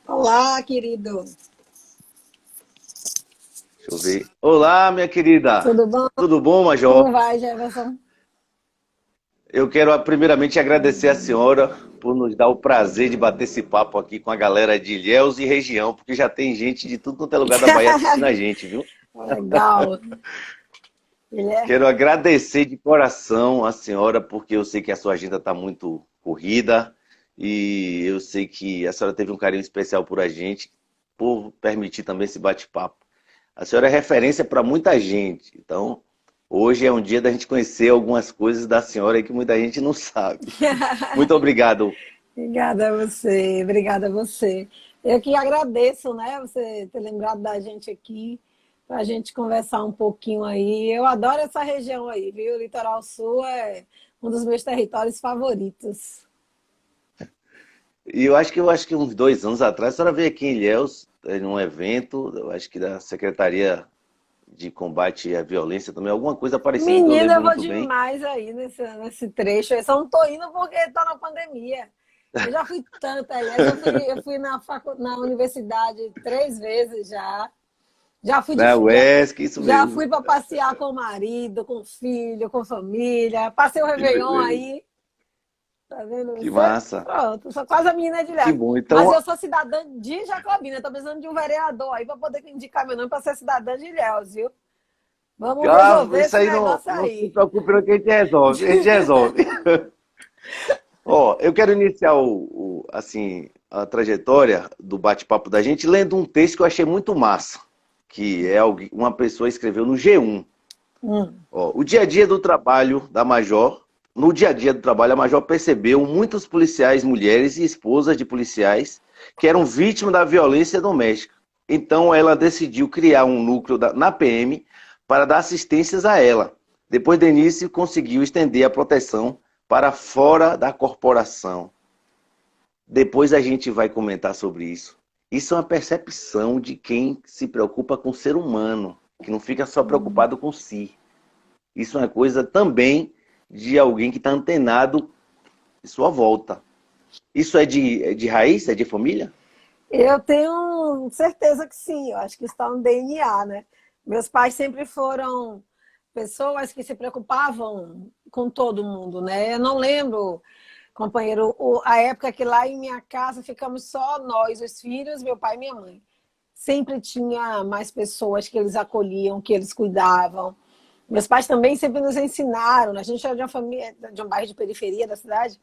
Olá, querido. Deixa eu ver. Olá, minha querida. Tudo bom? Tudo bom, Como Major? vai, Jefferson? Eu quero primeiramente agradecer a senhora por nos dar o prazer de bater esse papo aqui com a galera de Ilhéus e região, porque já tem gente de tudo quanto é lugar da Bahia assistindo a gente, viu? Legal. Ele é... Quero agradecer de coração a senhora, porque eu sei que a sua agenda está muito corrida e eu sei que a senhora teve um carinho especial por a gente, por permitir também esse bate-papo. A senhora é referência para muita gente, então hoje é um dia da gente conhecer algumas coisas da senhora que muita gente não sabe. Muito obrigado. Obrigada a você, obrigada a você. Eu que agradeço, né, você ter lembrado da gente aqui, para a gente conversar um pouquinho aí. Eu adoro essa região aí, viu? O Litoral Sul é um dos meus territórios favoritos. E eu acho que uns 2 anos atrás a senhora veio aqui em Ilhéus, num evento, eu acho que da Secretaria de Combate à Violência também, alguma coisa parecida, não Menina, lembro eu vou muito bem. demais aí nesse trecho. Eu só não tô indo porque tá na pandemia. Eu já fui tanta, aliás, eu fui na universidade 3 vezes já. Já fui de, Na já, UESC, isso já mesmo. fui para passear com o marido, com o filho, com a família. Passei o Que Réveillon beleza. aí, tá vendo Que você? massa. Pronto, sou quase a menina de Que Ilhéus. bom. Mas Então, eu sou cidadã de Jacobina, tô precisando de um vereador aí para poder indicar meu nome para ser cidadã de Ilhéus, viu? Vamos resolver isso esse aí não, negócio não se aí. preocupe, não, que a gente resolve. A gente resolve. Ó, eu quero iniciar assim, a trajetória do bate-papo da gente lendo um texto que eu achei muito massa, que é uma pessoa escreveu no G1. Hum. Ó, o dia a dia do trabalho da Major, no dia a dia do trabalho, a Major percebeu muitos policiais, mulheres e esposas de policiais que eram vítimas da violência doméstica. Então ela decidiu criar um núcleo na PM para dar assistências a ela. Depois, Denise conseguiu estender a proteção para fora da corporação. Depois a gente vai comentar sobre isso. Isso é uma percepção de quem se preocupa com o ser humano, que não fica só preocupado com si. Isso é uma coisa também de alguém que está antenado em sua volta. Isso é de raiz? É de família? Eu tenho certeza que sim, eu acho que está no DNA, né? Meus pais sempre foram pessoas que se preocupavam com todo mundo, né? Eu não lembro, companheiro, a época que lá em minha casa ficamos só nós, os filhos, meu pai e minha mãe. Sempre tinha mais pessoas que eles acolhiam, que eles cuidavam. Meus pais também sempre nos ensinaram, né? A gente era de uma família, de um bairro de periferia da cidade,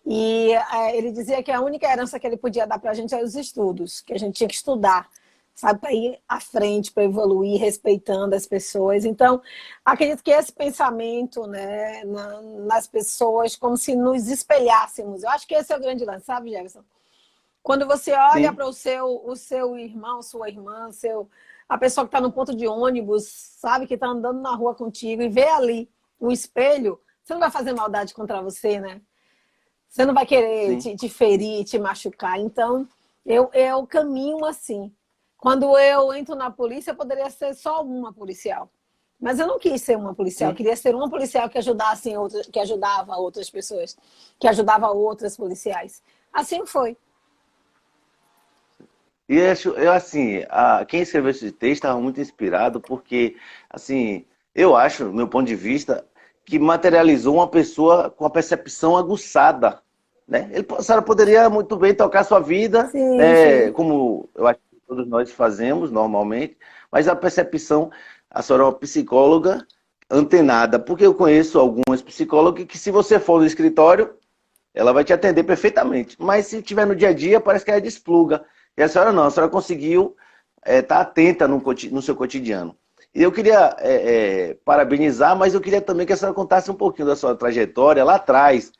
e ele dizia que a única herança que ele podia dar para a gente era os estudos, que a gente tinha que estudar, sabe, para ir à frente, para evoluir, respeitando as pessoas. Então, acredito que esse pensamento, né, nas pessoas, como se nos espelhássemos. Eu acho que esse é o grande lance, sabe, Jefferson? Quando você olha Sim, para o seu irmão, sua irmã, a pessoa que está no ponto de ônibus, sabe, que está andando na rua contigo, e vê ali um espelho, você não vai fazer maldade contra você, né? Você não vai querer sim. te ferir, te machucar. Então, eu caminho assim. Quando eu entro na polícia, eu poderia ser só uma policial. Mas eu não quis ser uma policial, eu Sim. queria ser uma policial que ajudasse outras, que ajudava outras pessoas, que ajudava outras policiais. Assim foi. E eu assim, quem escreveu esse texto estava muito inspirado porque, assim, eu acho, do meu ponto de vista, que materializou uma pessoa com a percepção aguçada, né? A senhora poderia muito bem tocar sua vida, Sim, né, sim. como eu acho que todos nós fazemos normalmente, mas a percepção, a senhora é uma psicóloga antenada, porque eu conheço algumas psicólogas que se você for no escritório, ela vai te atender perfeitamente. Mas se tiver no dia a dia, parece que ela despluga. E a senhora não, a senhora conseguiu estar atenta no seu cotidiano. E eu queria parabenizar, mas eu queria também que a senhora contasse um pouquinho da sua trajetória lá atrás,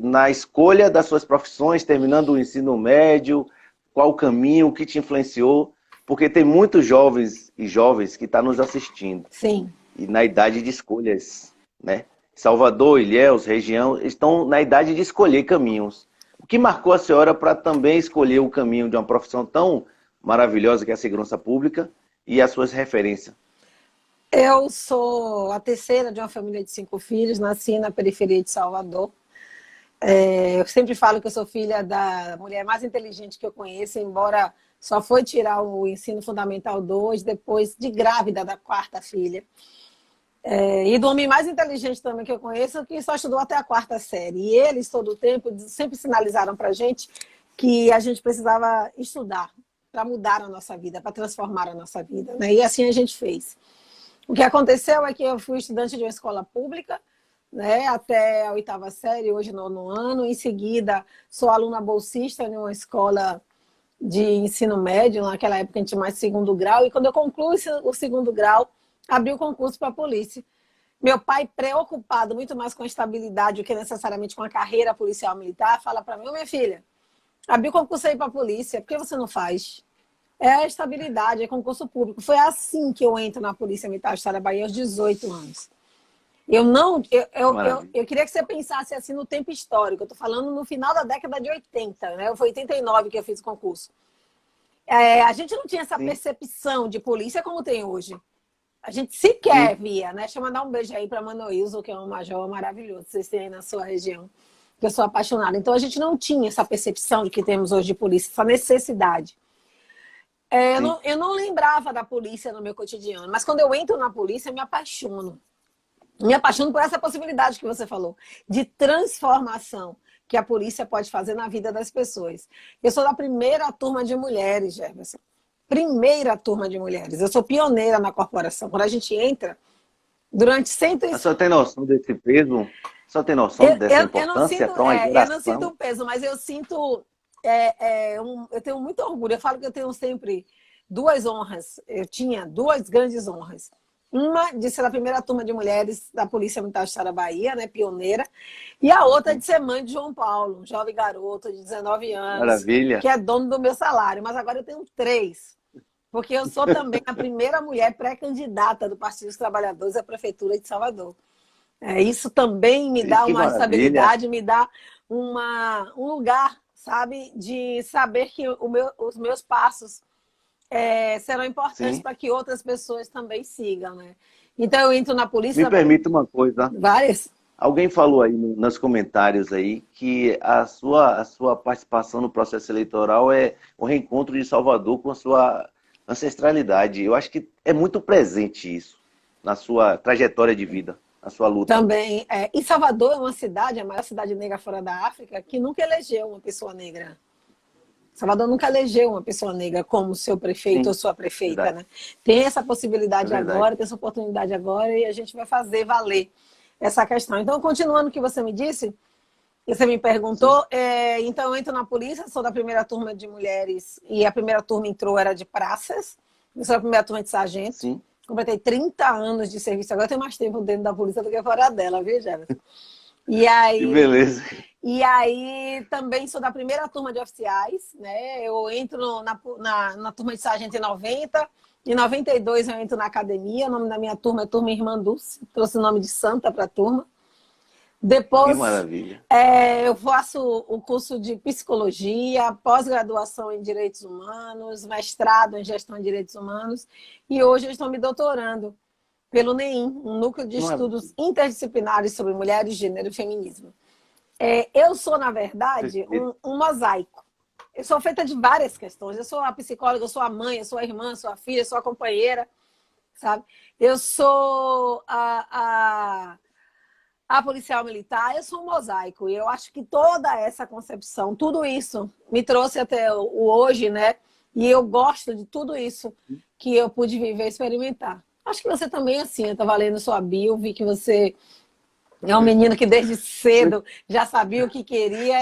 na escolha das suas profissões, terminando o ensino médio, qual o caminho, o que te influenciou, porque tem muitos jovens e jovens que estão nos assistindo Sim. e na idade de escolhas, né? Salvador, Ilhéus, região, estão na idade de escolher caminhos. O que marcou a senhora para também escolher o caminho de uma profissão tão maravilhosa que é a segurança pública e as suas referências? Eu sou a terceira de uma família de 5 filhos, nasci na periferia de Salvador. Eu sempre falo que eu sou filha da mulher mais inteligente que eu conheço, embora só foi tirar o ensino fundamental 2 depois de grávida da quarta filha. E do homem mais inteligente também que eu conheço, que só estudou até a quarta série. E eles, todo o tempo, sempre sinalizaram para a gente que a gente precisava estudar para mudar a nossa vida, para transformar a nossa vida, né? E assim a gente fez. O que aconteceu é que eu fui estudante de uma escola pública, né, até a oitava série, hoje nono ano. Em seguida, sou aluna bolsista em uma escola de ensino médio. Naquela época a gente tinha mais segundo grau. E quando eu concluí o segundo grau, abri o concurso para a polícia. Meu pai, preocupado muito mais com a estabilidade do que necessariamente com a carreira policial militar, fala para mim: minha filha, abri o concurso aí para a polícia, por que você não faz? É a estabilidade, é concurso público. Foi assim que eu entro na Polícia Militar do Estado da Bahia aos 18 anos. Eu queria que você pensasse assim no tempo histórico. Eu estou falando no final da década de 80, né? Foi 89 que eu fiz o concurso. A gente não tinha essa percepção de polícia como tem hoje. A gente sequer via, né? Deixa eu mandar um beijo aí para Manoilson, que é um major maravilhoso, vocês têm aí na sua região, que eu sou apaixonada. Então a gente não tinha essa percepção de que temos hoje de polícia, essa necessidade. Eu não lembrava da polícia no meu cotidiano, mas quando eu entro na polícia, eu me apaixono. Me apaixono por essa possibilidade que você falou, de transformação que a polícia pode fazer na vida das pessoas. Eu sou da primeira turma de mulheres, Jefferson. Primeira turma de mulheres. Eu sou pioneira na corporação. Quando a gente entra, durante A senhora tem noção desse peso? A senhora tem noção dessa importância para uma geração? Eu não sinto o peso, mas eu sinto... eu tenho muito orgulho. Eu falo que eu tenho sempre duas honras. Eu tinha duas grandes honras. Uma de ser a primeira turma de mulheres da Polícia Militar do Estado da Bahia, né, pioneira, e a outra de ser mãe de João Paulo, um jovem garoto de 19 anos, Maravilha, que é dono do meu salário. Mas agora eu tenho três, porque eu sou também a primeira mulher pré-candidata do Partido dos Trabalhadores à Prefeitura de Salvador. Isso também me dá uma estabilidade, me dá um lugar, sabe, de saber que os meus passos serão importantes para que outras pessoas também sigam, né? Então eu entro na polícia... Me permita uma coisa. Várias. Alguém falou aí nos comentários aí que a sua participação no processo eleitoral é o reencontro de Salvador com a sua ancestralidade. Eu acho que é muito presente isso na sua trajetória de vida, na sua luta. Também. E Salvador é uma cidade, a maior cidade negra fora da África, que nunca elegeu uma pessoa negra. Salvador nunca elegeu uma pessoa negra como seu prefeito ou sua prefeita, né? Tem essa possibilidade agora, tem essa oportunidade agora, e a gente vai fazer valer essa questão. Então, continuando o que você me disse, você me perguntou, então eu entro na polícia, sou da primeira turma de mulheres, e a primeira turma entrou, era de praças, eu sou da primeira turma de sargento. Sim. Completei 30 anos de serviço, agora eu tenho mais tempo dentro da polícia do que fora dela, viu, Jefferson? E aí, que beleza. E aí também sou da primeira turma de oficiais, né? Eu entro na turma de sargento em 90, em 92 eu entro na academia, o nome da minha turma é Turma Irmã Dulce, trouxe o nome de Santa para a turma. Depois, que maravilha. Eu faço o curso de psicologia, pós-graduação em direitos humanos, mestrado em gestão de direitos humanos, e hoje eu estou me doutorando pelo NEIM, um núcleo de estudos interdisciplinares sobre mulheres, gênero e feminismo. Eu sou, na verdade, um mosaico. Eu sou feita de várias questões. Eu sou a psicóloga, eu sou a mãe, eu sou a irmã, eu sou a filha, eu sou a companheira, sabe? Eu sou a policial militar, eu sou um mosaico. E eu acho que toda essa concepção, tudo isso, me trouxe até o hoje, né? E eu gosto de tudo isso que eu pude viver e experimentar. Acho que você também, assim, eu estava lendo sua bio, vi que você é um menino que desde cedo já sabia o que queria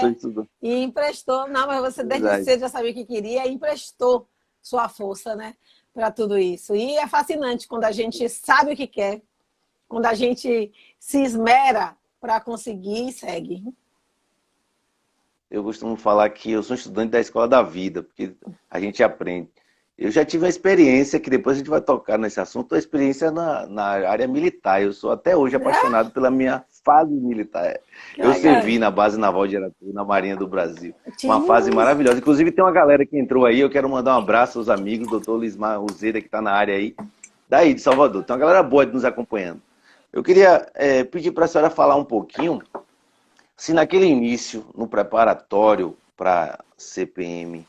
e emprestou. Não, mas você desde cedo já sabia o que queria e emprestou sua força, né, para tudo isso. E é fascinante quando a gente sabe o que quer, quando a gente se esmera para conseguir e segue. Eu costumo falar que eu sou estudante da escola da vida, porque a gente aprende. Eu já tive uma experiência, que depois a gente vai tocar nesse assunto, a experiência na área militar. Eu sou até hoje apaixonado pela minha fase militar. Eu servi na Base Naval de Aratu, na Marinha do Brasil. Uma fase maravilhosa. Inclusive tem uma galera que entrou aí, eu quero mandar um abraço aos amigos, doutor Lismar Uzeda, que está na área aí, daí de Salvador. Tem uma galera boa nos acompanhando. Eu queria pedir para a senhora falar um pouquinho Se naquele início, no preparatório para CPM,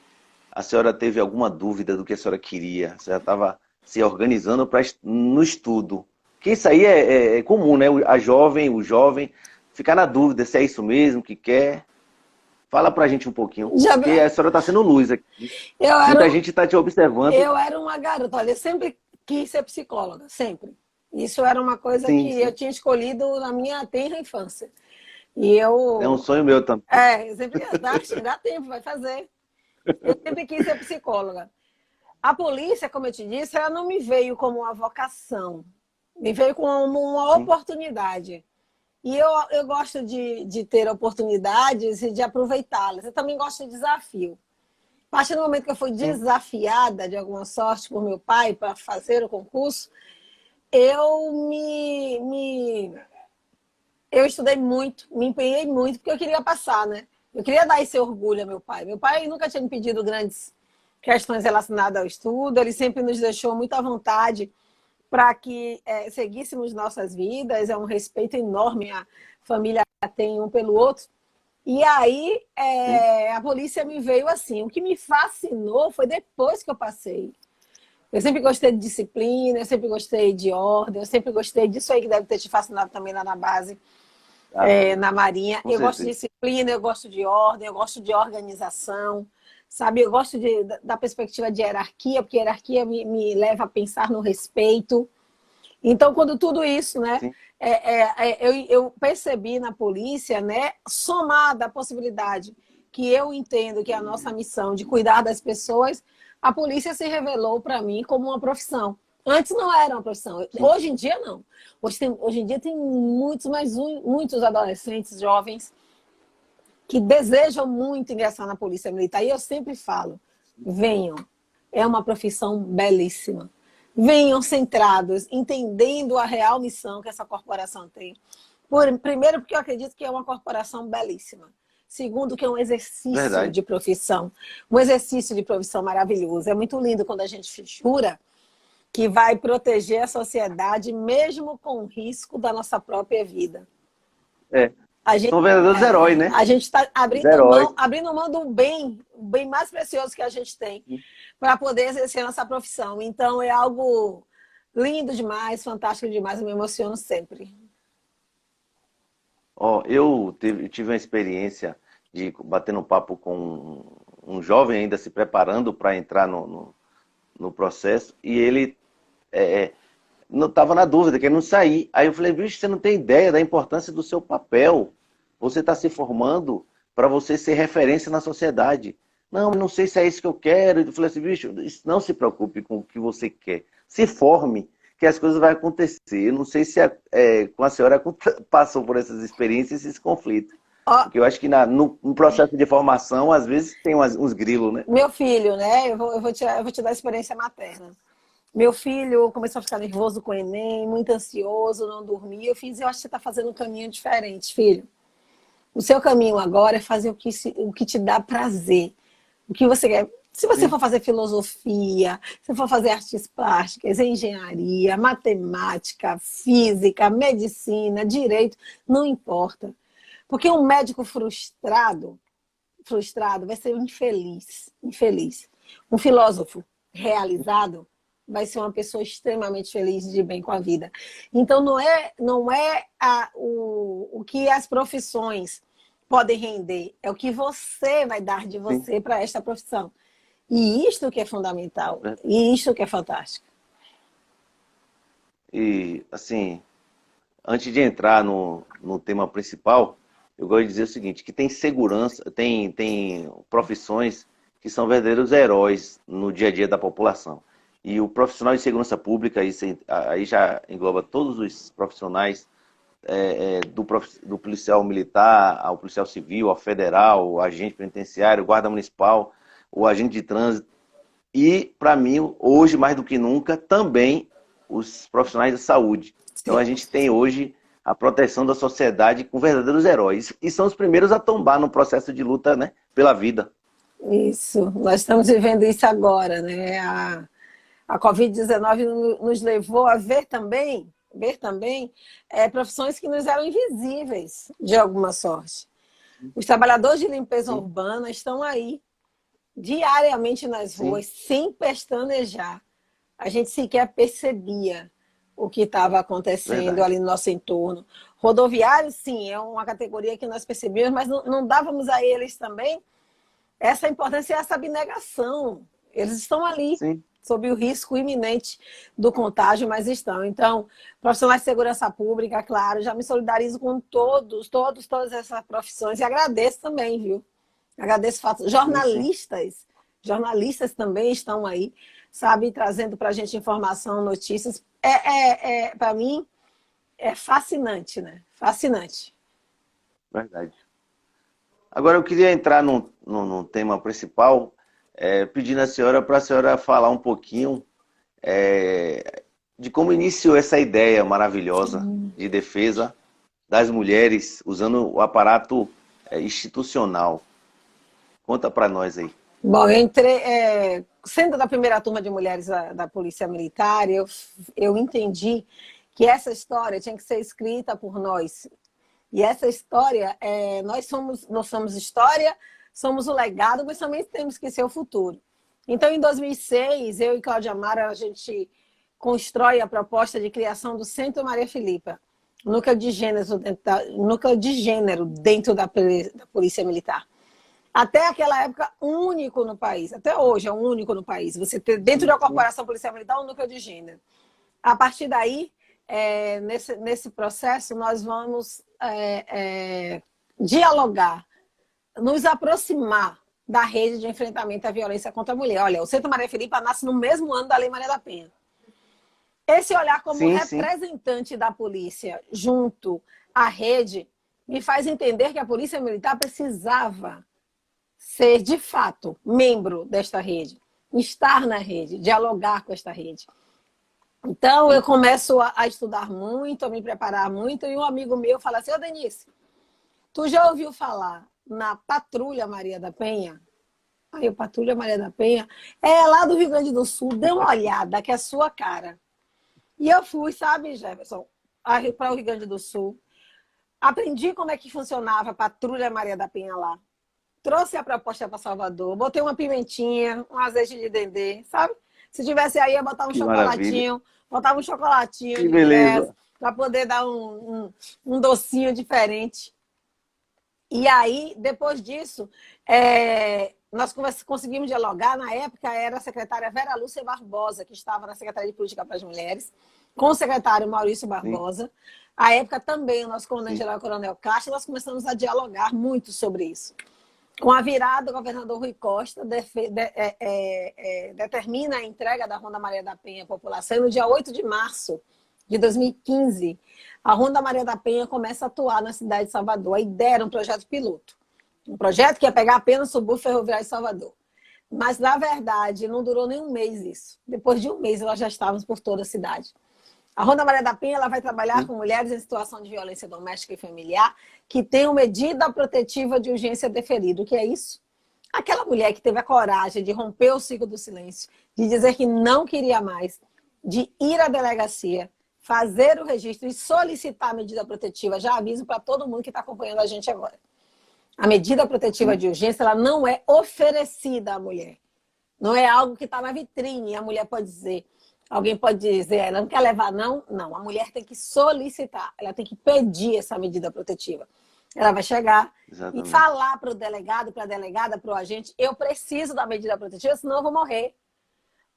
a senhora teve alguma dúvida do que a senhora queria, a senhora estava se organizando no estudo, que isso aí é comum, né? O jovem, ficar na dúvida se é isso mesmo que quer. Fala pra gente um pouquinho, Já, porque a senhora está sendo luz aqui. eu Muita era, gente está te observando. eu era uma garota, olha, eu sempre quis ser psicóloga, sempre. Isso era uma coisa Sim, que sim. eu tinha escolhido na minha tenra infância. E É um eu, sonho meu também. eu sempre dá tempo, vai fazer. Eu sempre quis ser psicóloga. A polícia, como eu te disse, ela não me veio como uma vocação, me veio como uma Sim, oportunidade. E eu gosto de ter oportunidades e de aproveitá-las. Eu também gosto de desafio. A partir do momento que eu fui sim. desafiada, de alguma sorte, por meu pai para fazer o concurso, eu eu estudei muito, me empenhei muito, porque eu queria passar, né? Eu queria dar esse orgulho ao meu pai. Meu pai nunca tinha me pedido grandes questões relacionadas ao estudo, ele sempre nos deixou muito à vontade para que seguíssemos nossas vidas, é um respeito enorme, a família tem um pelo outro. E aí Sim. a polícia me veio assim. O que me fascinou foi depois que eu passei. Eu sempre gostei de disciplina, eu sempre gostei de ordem, eu sempre gostei disso aí que deve ter te fascinado também lá na base, Ah, na Marinha. com Eu gosto de certeza. disciplina, eu gosto de ordem, eu gosto de organização, sabe? Eu gosto da perspectiva de hierarquia, porque hierarquia me leva a pensar no respeito. Então, quando tudo isso, né, Sim, eu percebi na polícia, né, somada a possibilidade que eu entendo que é a nossa missão de cuidar das pessoas, a polícia se revelou para mim como uma profissão. Antes não era uma profissão, sim. hoje em dia não. Hoje em dia tem muitos, muitos adolescentes jovens que desejam muito ingressar na polícia militar. E eu sempre falo, venham, é uma profissão belíssima. Venham centrados, entendendo a real missão que essa corporação tem. Primeiro, porque eu acredito que é uma corporação belíssima. Segundo, que é um exercício Verdade. de profissão. Um exercício de profissão maravilhoso. É muito lindo quando a gente jura que vai proteger a sociedade, mesmo com o risco da nossa própria vida. É. A gente São verdadeiros heróis, né? a gente está Os heróis. abrindo mão do bem, o bem mais precioso que a gente tem, para poder exercer nossa profissão. Então, é algo lindo demais, fantástico demais, eu me emociono sempre. Ó, eu tive uma experiência de bater um papo com um jovem ainda se preparando para entrar no processo e ele não estava na dúvida, querendo sair. Aí eu falei, bicho, você não tem ideia da importância do seu papel. Você está se formando para você ser referência na sociedade. Não sei se é isso que eu quero. Eu falei assim, bicho, não se preocupe com o que você quer. Se forme, que as coisas vão acontecer. Eu não sei se com a senhora passou por essas experiências, esses conflitos. Ó, Porque eu acho que no processo de formação, às vezes tem uns grilos, né? meu filho, né? Eu vou te dar a experiência materna. Meu filho começou a ficar nervoso com o Enem, muito ansioso, não dormia. Eu acho que você está fazendo um caminho diferente, filho. O seu caminho agora é fazer o que te dá prazer. O que você quer. Se você Sim, for fazer filosofia, se for fazer artes plásticas, engenharia, matemática, física, medicina, direito, não importa. Porque um médico frustrado vai ser infeliz, infeliz. Um filósofo realizado vai ser uma pessoa extremamente feliz de bem com a vida. Então não é o que as profissões podem render, é o que você vai dar de sim. você para esta profissão. E isto que é fundamental, e isto que é fantástico. E, assim, antes de entrar no tema principal, eu gosto de dizer o seguinte, que tem segurança, tem profissões que são verdadeiros heróis no dia a dia da população. E o profissional de segurança pública, aí já engloba todos os profissionais, do policial militar, ao policial civil, ao federal, ao agente penitenciário, guarda municipal, o agente de trânsito. E, para mim, hoje, mais do que nunca, também os profissionais da saúde. Então, a Sim. gente tem hoje a proteção da sociedade com verdadeiros heróis. E são os primeiros a tombar no processo de luta, né, pela vida. Isso, nós estamos vivendo isso agora, né? A Covid-19 nos levou a ver também profissões que nos eram invisíveis, de alguma sorte. Os trabalhadores de limpeza urbana estão aí diariamente nas ruas, sem pestanejar. A gente sequer percebia o que estava acontecendo ali no nosso entorno. Rodoviários, sim, é uma categoria que nós percebemos, mas não dávamos a eles também essa importância e essa abnegação. Eles estão ali, sob o risco iminente do contágio, mas estão. Então, profissionais de segurança pública, claro, já me solidarizo com todas essas profissões e agradeço também, viu? Agradeço o fato. Jornalistas também estão aí, sabe, trazendo para a gente informação, notícias. Para mim, é fascinante, né? Fascinante. Verdade. Agora eu queria entrar num tema principal, pedindo à senhora para a senhora falar um pouquinho de como iniciou essa ideia maravilhosa de defesa das mulheres usando o aparato institucional. Conta para nós aí. Bom, eu entrei, sendo da primeira turma de mulheres da Polícia Militar, eu entendi que essa história tinha que ser escrita por nós. E essa história, nós somos história, somos o legado, mas também temos que ser o futuro. Então, em 2006, eu e Cláudia Amara, a gente constrói a proposta de criação do Centro Maria Filipa, núcleo de gênero dentro da Polícia Militar. Até aquela época, único no país. Até hoje é um único no país. Você ter dentro da Corporação Policial Militar um núcleo de gênero. A partir daí, nesse processo, nós vamos dialogar, nos aproximar da rede de enfrentamento à violência contra a mulher. Olha, o Centro Maria Filipa nasce no mesmo ano da Lei Maria da Penha. Esse olhar como representante da polícia junto à rede me faz entender que a Polícia Militar precisava ser, de fato, membro desta rede, estar na rede, dialogar com esta rede. Então, eu começo a estudar muito, a me preparar muito, e um amigo meu fala assim: ô Denise, tu já ouviu falar na Patrulha Maria da Penha? Aí, Patrulha Maria da Penha é lá do Rio Grande do Sul, dê uma olhada, que é a sua cara. E eu fui, sabe, Jefferson, para o Rio Grande do Sul, aprendi como é que funcionava a Patrulha Maria da Penha lá. Trouxe a proposta para Salvador, botei uma pimentinha, um azeite de dendê, sabe? Se tivesse aí, ia botar um chocolatinho, botava um chocolatinho de ingresso, para poder dar um docinho diferente. E aí, depois disso, nós conseguimos dialogar. Na época, era a secretária Vera Lúcia Barbosa, que estava na Secretaria de Política para as Mulheres, com o secretário Maurício Barbosa. À época, também, o nosso comandante-geral Coronel Castro, nós começamos a dialogar muito sobre isso. Com a virada, o governador Rui Costa determina a entrega da Ronda Maria da Penha à população. E no dia 8 de março de 2015, a Ronda Maria da Penha começa a atuar na cidade de Salvador. Aí deram um projeto piloto. Um projeto que ia pegar apenas o subúrbio ferroviário de Salvador. Mas, na verdade, não durou nem um mês isso. Depois de um mês, nós já estávamos por toda a cidade. A Ronda Maria da Penha ela vai trabalhar com mulheres em situação de violência doméstica e familiar que tenham medida protetiva de urgência deferida. O que é isso? Aquela mulher que teve a coragem de romper o ciclo do silêncio, de dizer que não queria mais, de ir à delegacia, fazer o registro e solicitar a medida protetiva. Já aviso para todo mundo que está acompanhando a gente agora. A medida protetiva de urgência ela não é oferecida à mulher. Não é algo que está na vitrine. A mulher pode dizer... Alguém pode dizer, ela não quer levar, não? Não, a mulher tem que solicitar, ela tem que pedir essa medida protetiva. Ela vai chegar e falar para o delegado, para a delegada, para o agente, eu preciso da medida protetiva, senão eu vou morrer.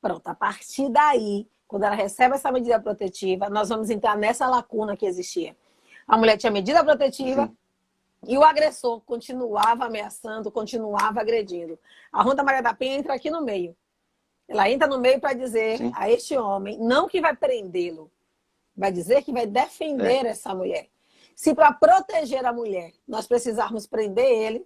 Pronto, a partir daí, quando ela recebe essa medida protetiva, nós vamos entrar nessa lacuna que existia. A mulher tinha medida protetiva e o agressor continuava ameaçando, continuava agredindo. A Ronda Maria da Penha entra aqui no meio. Ela entra no meio para dizer a este homem, não que vai prendê-lo, vai dizer que vai defender essa mulher. Se para proteger a mulher nós precisarmos prender ele,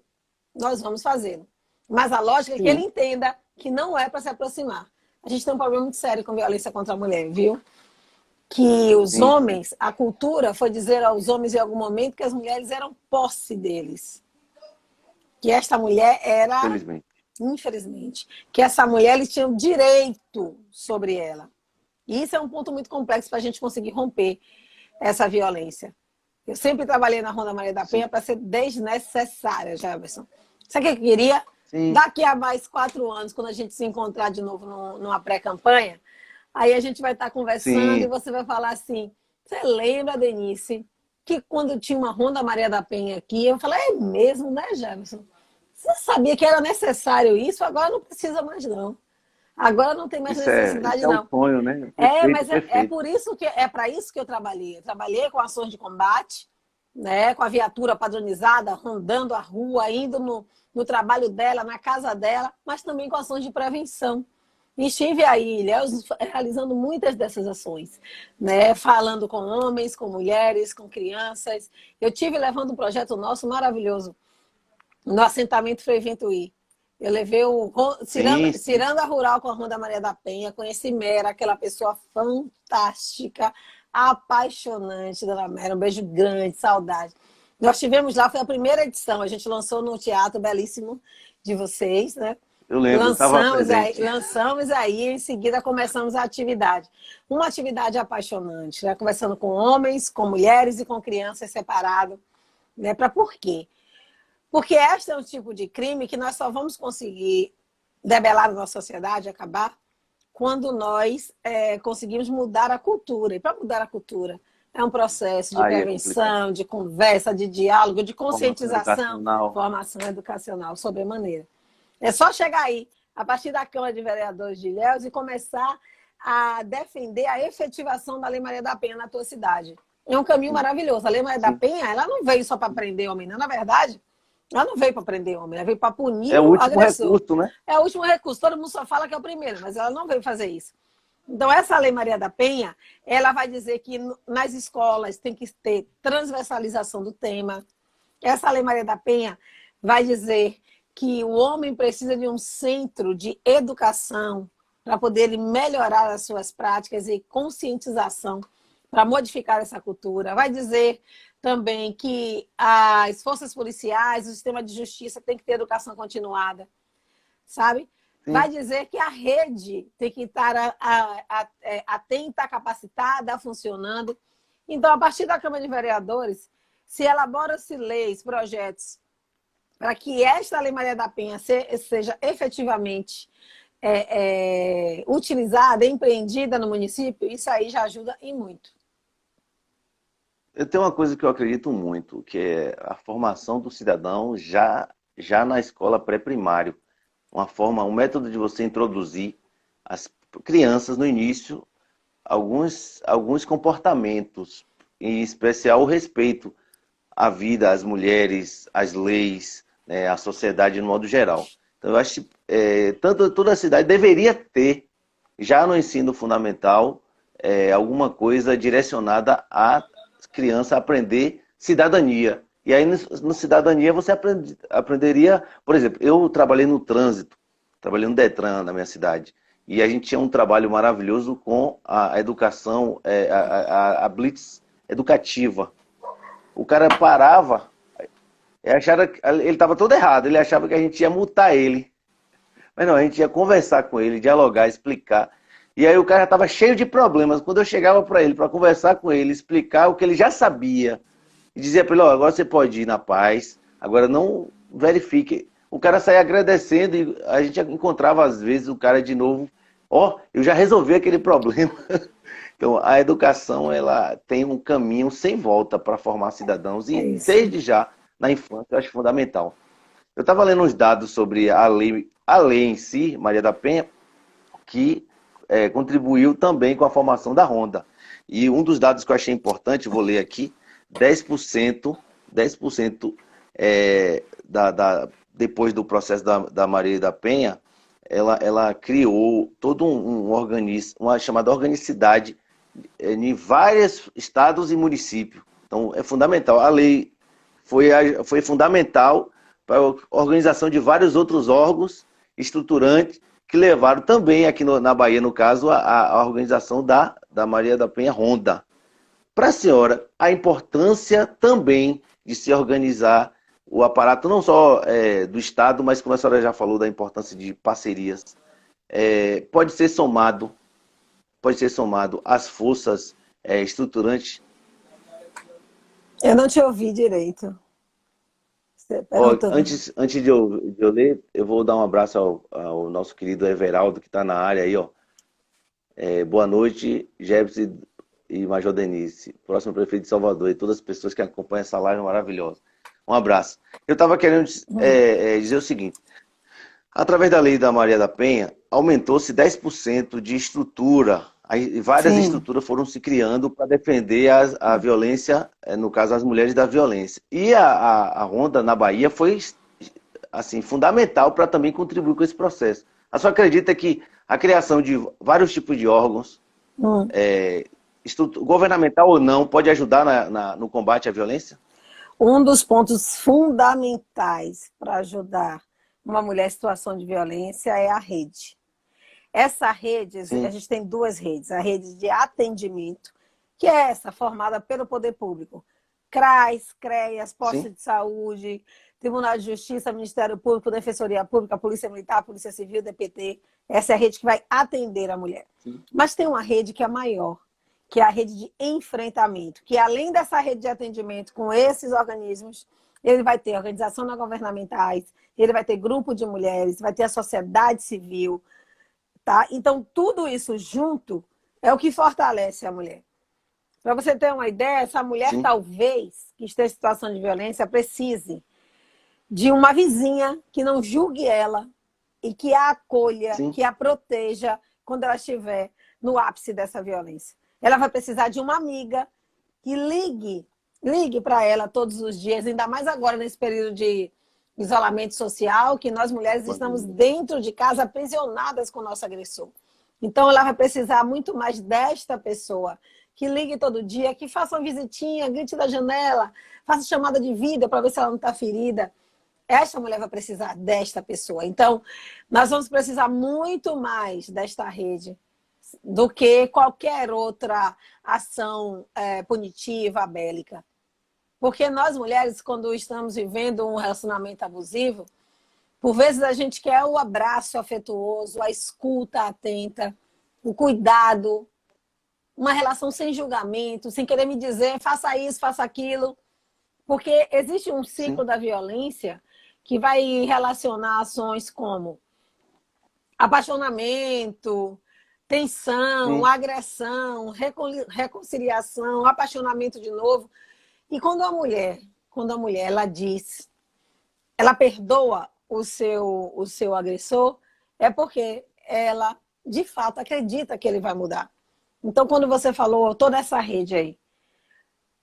nós vamos fazê-lo. Mas a lógica é que ele entenda que não é para se aproximar. A gente tem um problema muito sério com violência contra a mulher, viu? Que os homens, a cultura foi dizer aos homens em algum momento que as mulheres eram posse deles. Que esta mulher era... Infelizmente, que essa mulher eles tinham direito sobre ela. E isso é um ponto muito complexo para a gente conseguir romper essa violência. Eu sempre trabalhei na Ronda Maria da Penha para ser desnecessária, Jefferson. Sabe o que eu queria? Sim, Daqui a mais 4 anos, quando a gente se encontrar de novo numa pré-campanha, aí a gente vai estar conversando e sim. você vai falar assim, você lembra, Denise, que quando tinha uma Ronda Maria da Penha aqui, eu falei, é mesmo, né, Jefferson? Você sabia que era necessário isso? Agora não precisa mais, não. Agora não tem mais Isso necessidade, é um não. sonho, né? É, Perfeito, mas é perfeito. por isso que é para isso que eu trabalhei. Eu trabalhei com ações de combate, né, com a viatura padronizada, rondando a rua, indo no trabalho dela, na casa dela, mas também com ações de prevenção. E estive aí, Ilhéus, realizando muitas dessas ações, né? Falando com homens, com mulheres, com crianças. Eu tive levando um projeto nosso maravilhoso no assentamento Frei Ventuí. Eu levei o Sim, sim. Ciranda Rural com a Ronda Maria da Penha, conheci Mera, aquela pessoa fantástica, apaixonante, Dona Mera, um beijo grande, saudade. Nós tivemos lá, foi a primeira edição, a gente lançou no teatro belíssimo de vocês, né? Eu lembro, estava presente. Lançamos aí, em seguida começamos a atividade. Uma atividade apaixonante, né? Conversando com homens, com mulheres e com crianças separadas. Né? Para por quê? Porque este é um tipo de crime que nós só vamos conseguir debelar na nossa sociedade, acabar, quando nós conseguimos mudar a cultura. E para mudar a cultura, é um processo de Aí é complicado. prevenção, de conversa, de diálogo, de Formação conscientização, educacional. formação educacional sobremaneira. É só chegar aí, a partir da Câmara de Vereadores de Ilhéus, e começar a defender a efetivação da Lei Maria da Penha na tua cidade. É um caminho Sim, maravilhoso. A Lei Maria da sim. Penha, ela não veio só para prender homem, não. Na verdade, ela não veio para prender homem, ela veio para punir É o o último agressor. recurso, né? É o último recurso. Todo mundo só fala que é o primeiro, mas ela não veio fazer isso. Então, essa Lei Maria da Penha, ela vai dizer que nas escolas tem que ter transversalização do tema. Essa Lei Maria da Penha vai dizer que o homem precisa de um centro de educação para poder melhorar as suas práticas e conscientização para modificar essa cultura. Vai dizer também que as forças policiais, o sistema de justiça tem que ter educação continuada, sabe? Vai Sim. dizer que a rede tem que estar atenta, capacitada, funcionando. Então, a partir da Câmara de Vereadores, se elabora-se leis, projetos, para que esta Lei Maria da Penha seja efetivamente utilizada, empreendida no município, isso aí já ajuda e muito. Eu tenho uma coisa que eu acredito muito, que é a formação do cidadão já na escola pré-primário. Um método de você introduzir as crianças no início alguns comportamentos, em especial o respeito à vida, às mulheres, às leis, né, à sociedade no modo geral. Então, eu acho que toda a cidade deveria ter, já no ensino fundamental, alguma coisa direcionada à criança aprender cidadania. E aí, no cidadania, você aprenderia... Por exemplo, eu trabalhei no trânsito, trabalhei no Detran, na minha cidade, e a gente tinha um trabalho maravilhoso com a educação, a blitz educativa. O cara parava, ele estava todo errado, ele achava que a gente ia multar ele. Mas não, a gente ia conversar com ele, dialogar, explicar. E aí o cara já estava cheio de problemas. Quando eu chegava para ele, para conversar com ele, explicar o que ele já sabia, e dizia para ele, ó, agora você pode ir na paz, agora não verifique. O cara saía agradecendo e a gente encontrava às vezes o cara de novo, ó, eu já resolvi aquele problema. Então, a educação, ela tem um caminho sem volta para formar cidadãos É e isso. desde já, na infância, eu acho fundamental. Eu estava lendo uns dados sobre a lei em si, Maria da Penha, que contribuiu também com a formação da Ronda. E um dos dados que eu achei importante, vou ler aqui, 10% depois do processo da Maria da Penha, ela criou todo um organismo, uma chamada organicidade, em vários estados e municípios. Então, é fundamental. A lei foi fundamental para a organização de vários outros órgãos estruturantes que levaram também, aqui na Bahia, no caso, a organização da Maria da Penha Ronda. Para a senhora, a importância também de se organizar o aparato, não só do Estado, mas como a senhora já falou, da importância de parcerias, pode ser somado às forças estruturantes. Eu não te ouvi direito. Você Ó, perguntou. antes de eu ler, eu vou dar um abraço ao nosso querido Everaldo, que está na área aí, ó. Boa noite, Jebs e Major Denise, próximo prefeito de Salvador, e todas as pessoas que acompanham essa live maravilhosa. Um abraço. Eu estava querendo dizer o seguinte: através da lei da Maria da Penha, aumentou-se 10% de estrutura. Aí várias Sim. estruturas foram se criando para defender a violência, no caso, as mulheres da violência. E a Ronda na Bahia foi assim, fundamental para também contribuir com esse processo. A senhora acredita que a criação de vários tipos de órgãos, Hum. governamental ou não, pode ajudar no combate à violência? Um dos pontos fundamentais para ajudar uma mulher em situação de violência é a rede. Essa rede, a Sim, gente tem duas redes. A rede de atendimento, que é essa, formada pelo poder público. CRAS, CREAS, sim, postos de saúde, Tribunal de Justiça, Ministério Público, Defensoria Pública, Polícia Militar, Polícia Civil, DPT. Essa é a rede que vai atender a mulher. sim. Mas tem uma rede que é maior, que é a rede de enfrentamento, que além dessa rede de atendimento com esses organismos, ele vai ter organização não governamentais, ele vai ter grupo de mulheres, vai ter a sociedade civil, tá? Então, tudo isso junto é o que fortalece a mulher. Para você ter uma ideia, essa mulher Sim. talvez, que esteja em situação de violência, precise de uma vizinha que não julgue ela e que a acolha, Sim, que a proteja quando ela estiver no ápice dessa violência. Ela vai precisar de uma amiga que ligue para ela todos os dias, ainda mais agora nesse período de isolamento social, que nós mulheres estamos dentro de casa aprisionadas com o nosso agressor. Então ela vai precisar muito mais desta pessoa que ligue todo dia, que faça uma visitinha, grite da janela, faça chamada de vida para ver se ela não está ferida. Esta mulher vai precisar desta pessoa. Então, nós vamos precisar muito mais desta rede do que qualquer outra ação punitiva, bélica. Porque nós, mulheres, quando estamos vivendo um relacionamento abusivo, por vezes a gente quer o abraço afetuoso, a escuta atenta, o cuidado, uma relação sem julgamento, sem querer me dizer faça isso, faça aquilo. Porque existe um ciclo sim, da violência que vai relacionar ações como apaixonamento, tensão, sim, agressão, reconciliação, apaixonamento de novo. E quando a mulher ela diz, ela perdoa o seu agressor, é porque ela de fato acredita que ele vai mudar. Então, quando você falou toda essa rede aí,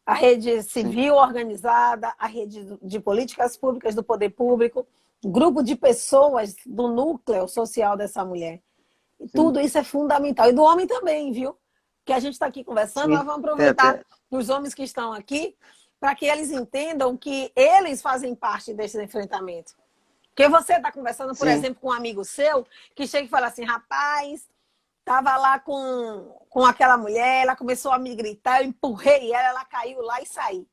a rede sim, civil organizada, a rede de políticas públicas do poder público, grupo de pessoas do núcleo social dessa mulher. E sim, tudo isso é fundamental. E do homem também, viu? Que a gente está aqui conversando, nós sim. vamos Tem aproveitar até. os homens que estão aqui para que eles entendam que eles fazem parte desse enfrentamento. Porque você está conversando, por Sim, exemplo, com um amigo seu que chega e fala assim, rapaz, estava lá com aquela mulher, ela começou a me gritar, eu empurrei ela caiu lá e saí.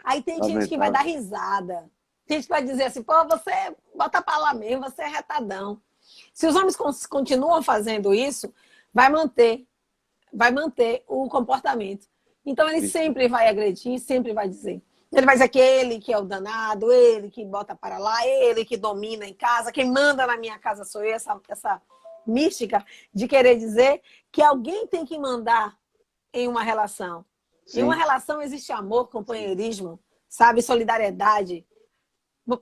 Aí tem gente que vai dar lamentável. risada. Tem gente que vai dizer assim, pô, você bota pra lá mesmo, você é retadão. Se os homens continuam fazendo isso, vai manter o comportamento. Então ele Isso. sempre vai agredir, sempre vai dizer. Ele vai dizer que ele que é o danado, ele que bota para lá, ele que domina em casa, quem manda na minha casa sou eu, essa mística de querer dizer que alguém tem que mandar em uma relação. Em uma Sim, relação existe amor, sim, companheirismo, sabe, solidariedade,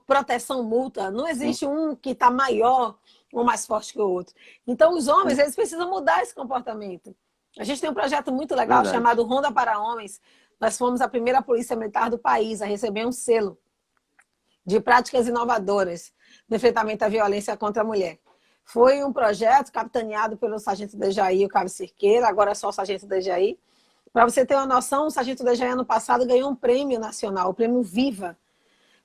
proteção mútua. Não sim. existe um que está maior ou mais forte que o outro. Então, os homens, Sim. eles precisam mudar esse comportamento. A gente tem um projeto muito legal Verdade. chamado Ronda para Homens. Nós fomos a primeira polícia militar do país a receber um selo de práticas inovadoras no enfrentamento à violência contra a mulher. Foi um projeto capitaneado pelo sargento Dejaí e o cabo Cirqueira, agora é só o sargento Dejaí. Para você ter uma noção, o sargento Dejaí ano passado ganhou um prêmio nacional, o prêmio Viva,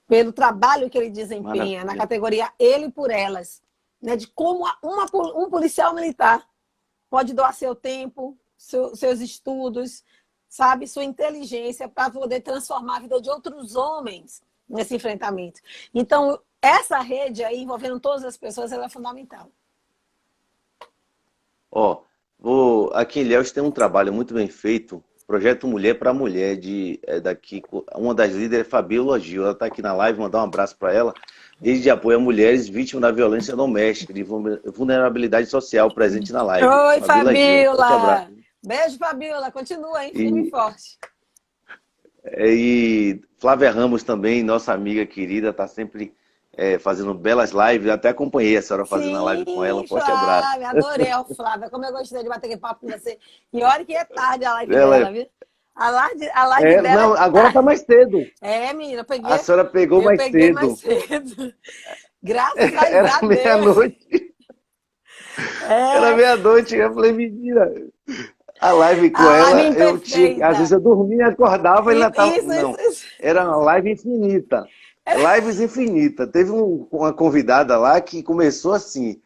pelo trabalho que ele desempenha na Maravilha. categoria Ele por Elas, né, de como um policial militar pode doar seu tempo, seus estudos, sabe, sua inteligência para poder transformar a vida de outros homens nesse enfrentamento. Então, essa rede aí, envolvendo todas as pessoas, ela é fundamental. Ó, aqui em Ilhéus tem um trabalho muito bem feito Projeto Mulher para Mulher, daqui, uma das líderes é Fabiola Gil, ela está aqui na live, mandar um abraço para ela, rede de apoio a mulheres vítimas da violência doméstica, de vulnerabilidade social, presente na live. Oi, Fabiola Gil, forte abraço. Fabiola! Beijo, Fabiola. Continua, hein? Firme e forte. E Flávia Ramos também, nossa amiga querida, está sempre fazendo belas lives. Eu até acompanhei a senhora fazendo a live com ela. Um forte abraço. Flávia, adorei, Flávia. Como eu gostei de bater papo com você. E olha que é tarde a live Ela, dela, viu? A live dela não, agora está mais cedo. Menina, A senhora pegou mais peguei cedo. mais cedo. Graças a Era Deus. meia-noite. Era meia-noite. Eu falei, mentira. A live com ela, eu tinha. Às vezes eu dormia, acordava e ainda estava. Não, era uma live infinita. Lives infinitas. Teve uma convidada lá que começou assim,